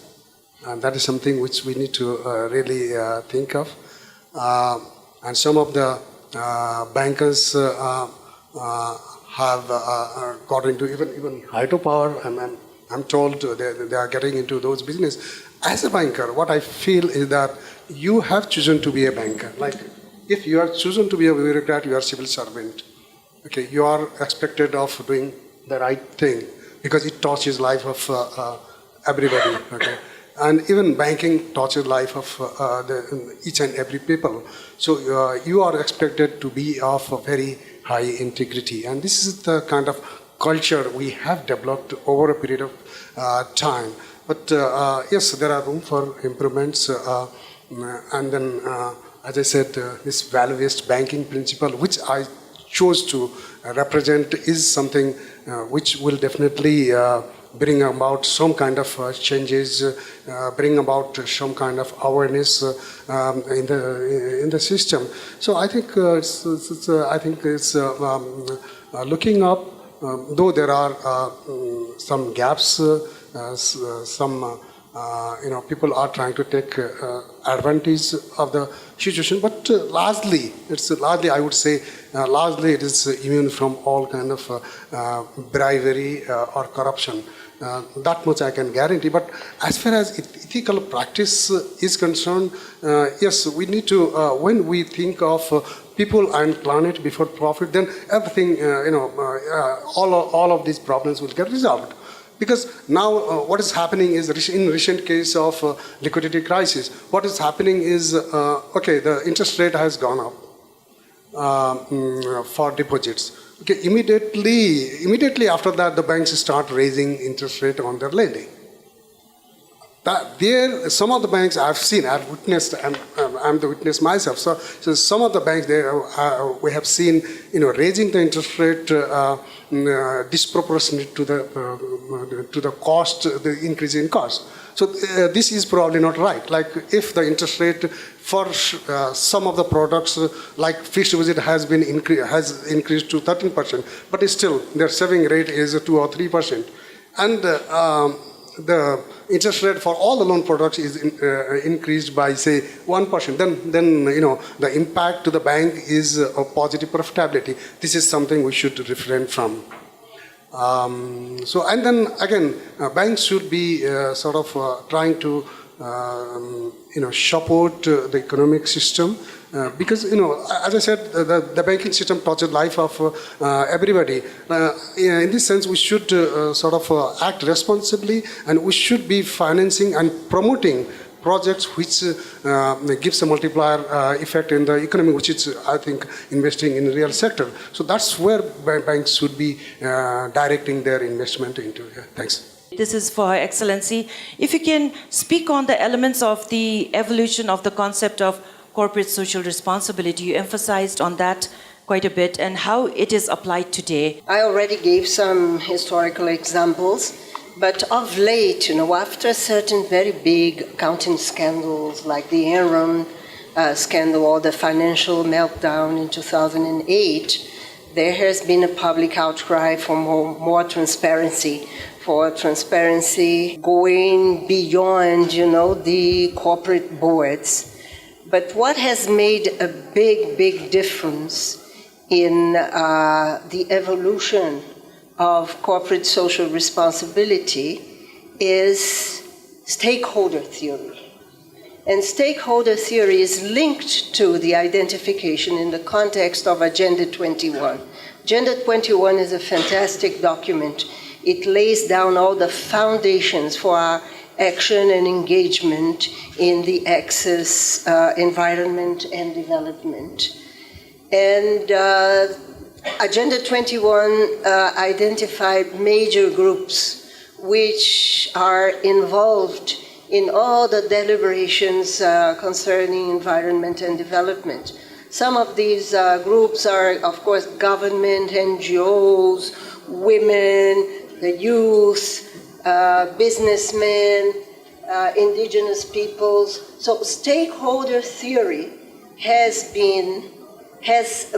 And that is something which we need to really think of. And some of the bankers have got into even hydropower, and I'm told they are getting into those business. As a banker, what I feel is that you have chosen to be a banker. Like, if you are chosen to be a bureaucrat, you are a civil servant. Okay, you are expected of doing the right thing because it touches life of everybody. Okay, and even banking touches life of each and every people. So you are expected to be of a very high integrity, and this is the kind of culture we have developed over a period of time. But yes, there are room for improvements, and then, as I said, this value-based banking principle, which I chose to represent, is something which will definitely bring about some kind of changes, bring about some kind of awareness in the system. So I think it's looking up. Though there are some gaps, some people are trying to take advantage of the situation, but largely I would say largely it is immune from all kind of bribery or corruption. That much I can guarantee. But as far as ethical practice is concerned, yes, we need to, when we think of people and planet before profit, then everything, all of these problems will get resolved. Because now what is happening is, in recent case of liquidity crisis, what is happening is, okay, the interest rate has gone up for deposits. Okay, immediately after that, the banks start raising interest rate on their lending. Some of the banks I've seen, I've witnessed, I'm the witness myself. So some of the banks we have seen, raising the interest rate disproportionate to the cost, the increase in cost. So this is probably not right. Like if the interest rate for some of the products, like fixed deposit has increased to 13%, but still their saving rate is 2 or 3%, and the interest rate for all the loan products is increased by say 1%, then the impact to the bank is a positive profitability. This is something we should refrain from. And then again, banks should be trying to support the economic system. Because, as I said, the banking system touches life of everybody. In this sense, we should act responsibly, and we should be financing and promoting projects which gives a multiplier effect in the economy, which is, I think, investing in the real sector. So that's where banks should be directing their investment into. Thanks. This is for Her Excellency. If you can speak on the elements of the evolution of the concept of corporate social responsibility. You emphasized on that quite a bit, and how it is applied today. I already gave some historical examples, but of late, after certain very big accounting scandals like the Enron scandal or the financial meltdown in 2008, there has been a public outcry for more transparency, for transparency going beyond, the corporate boards. But what has made a big difference in the evolution of corporate social responsibility is stakeholder theory. And stakeholder theory is linked to the identification in the context of Agenda 21. Agenda 21 is a fantastic document. It lays down all the foundations for our action and engagement in the access, environment and development. And Agenda 21 identified major groups which are involved in all the deliberations concerning environment and development. Some of these groups are, of course, government, NGOs, women, the youth, businessmen, indigenous peoples. So stakeholder theory has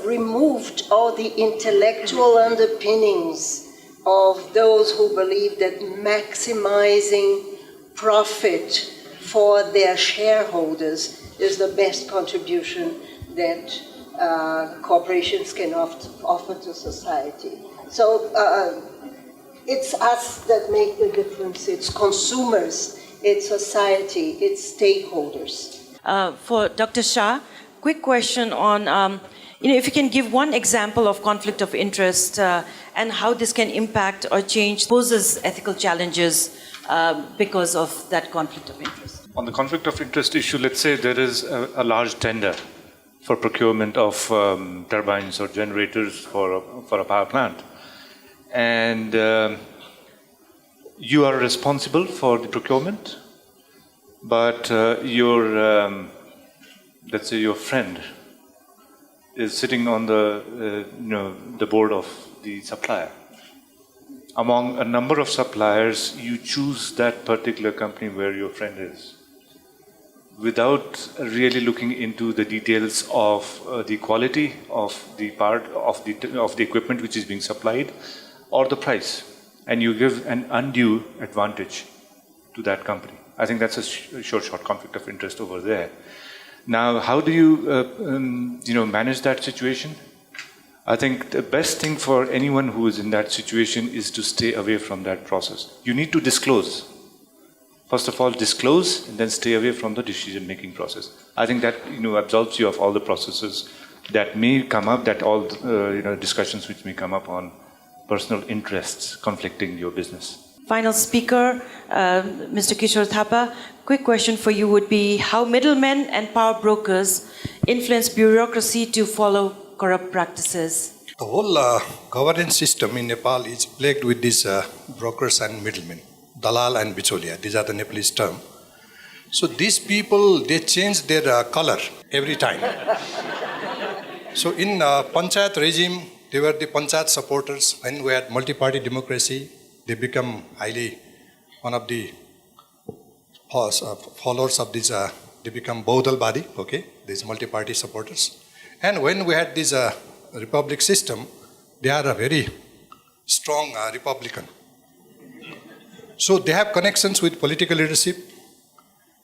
removed all the intellectual underpinnings of those who believe that maximizing profit for their shareholders is the best contribution that corporations can offer to society. So it's us that make the difference. It's consumers, it's society, it's stakeholders. For Dr. Shah, quick question on, if you can give one example of conflict of interest and how this can impact or change, poses ethical challenges because of that conflict of interest. On the conflict of interest issue, let's say there is a large tender for procurement of turbines or generators for a power plant. And you are responsible for the procurement, but let's say your friend is sitting on the board of the supplier. Among a number of suppliers, you choose that particular company where your friend is, without really looking into the details of the quality of the part of the equipment which is being supplied, or the price, and you give an undue advantage to that company. I think that's a short conflict of interest over there. Now, how do you manage that situation? I think the best thing for anyone who is in that situation is to stay away from that process. You need to disclose. First of all, disclose, and then stay away from the decision-making process. I think that absolves you of all the processes that may come up, that all discussions which may come up on personal interests conflicting your business. Final speaker, Mr. Kishore Thapa. Quick question for you would be how middlemen and power brokers influence bureaucracy to follow corrupt practices? The whole governance system in Nepal is plagued with these brokers and middlemen, dalal and bicholia. These are the Nepalese term. So these people, they change their color every time. So in panchayat regime, they were the panchayat supporters. When we had multi-party democracy, they become highly one of the followers of this. They become Baudalwadi, okay, these multi-party supporters. And when we had this republic system, they are a very strong Republican. So they have connections with political leadership,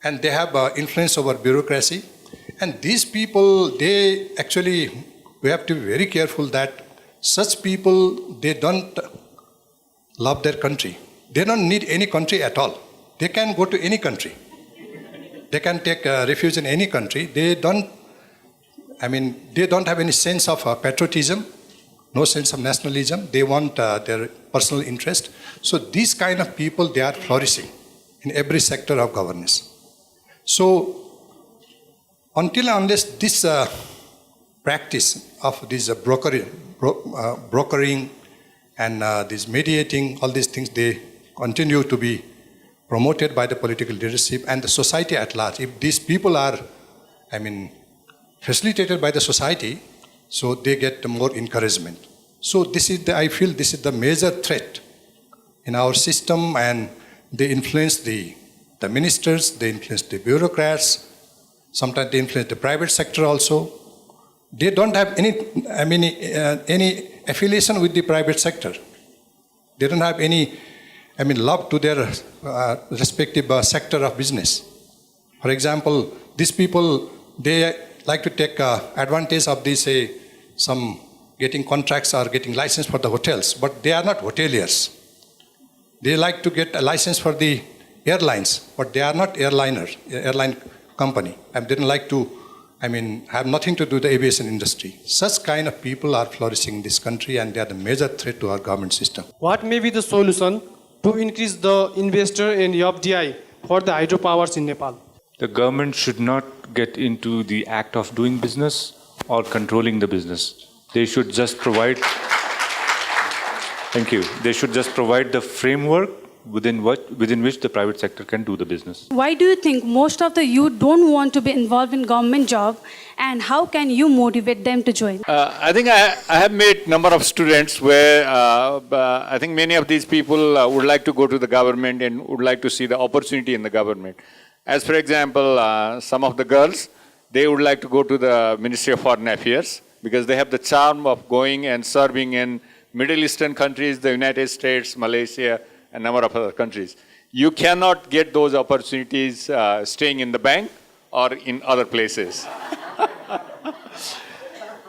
and they have influence over bureaucracy. And these people, they actually, we have to be very careful that such people, they don't love their country. They don't need any country at all. They can go to any country. They can take refuge in any country. They don't have any sense of patriotism, no sense of nationalism. They want their personal interest. So these kind of people, they are flourishing in every sector of governance. So until and unless this practice of this brokering and this mediating, all these things, they continue to be promoted by the political leadership and the society at large. If these people are, facilitated by the society, so they get more encouragement. So this is I feel this is the major threat in our system, and they influence the ministers, they influence the bureaucrats, sometimes they influence the private sector also. They don't have any affiliation with the private sector. They don't have any, love to their respective sector of business. For example, these people, they like to take advantage of this, some getting contracts or getting license for the hotels, but they are not hoteliers. They like to get a license for the airlines, but they are not airline company, and they don't like to, have nothing to do with the aviation industry. Such kind of people are flourishing in this country, and they are the major threat to our government system. What may be the solution to increase the investor in FDI for the hydropowers in Nepal? The government should not get into the act of doing business or controlling the business. They should just provide, thank you, they should just provide the framework within which the private sector can do the business. Why do you think most of the youth don't want to be involved in government job, and how can you motivate them to join? I think I have met number of students where I think many of these people would like to go to the government and would like to see the opportunity in the government. As for example, some of the girls, they would like to go to the Ministry of Foreign Affairs because they have the charm of going and serving in Middle Eastern countries, the United States, Malaysia, and a number of other countries. You cannot get those opportunities staying in the bank or in other places.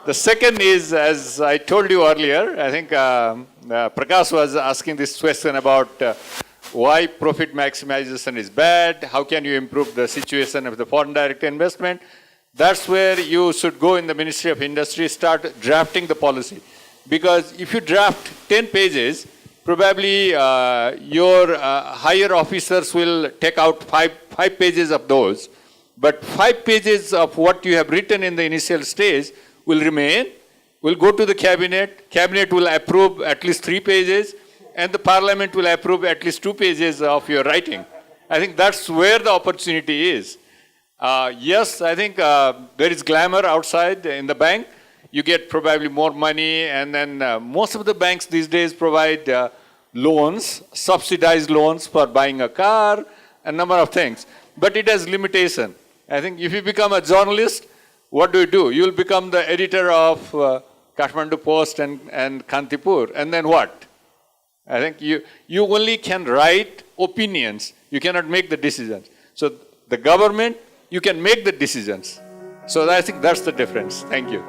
The second is, as I told you earlier, I think Prakash was asking this question about why profit maximization is bad, how can you improve the situation of the foreign direct investment. That's where you should go in the Ministry of Industry, start drafting the policy. Because if you draft 10 pages, probably your higher officers will take out five pages of those, but 5 pages of what you have written in the initial stage will remain, will go to the cabinet will approve at least 3 pages, and the parliament will approve at least 2 pages of your writing. I think that's where the opportunity is. Yes, I think there is glamour outside in the bank. You get probably more money, and then most of the banks these days provide loans, subsidized loans for buying a car, a number of things. But it has limitation. I think if you become a journalist, what do? You'll become the editor of Kathmandu Post and Kantipur, and then what? I think you only can write opinions. You cannot make the decisions. So the government, you can make the decisions. So I think that's the difference. Thank you.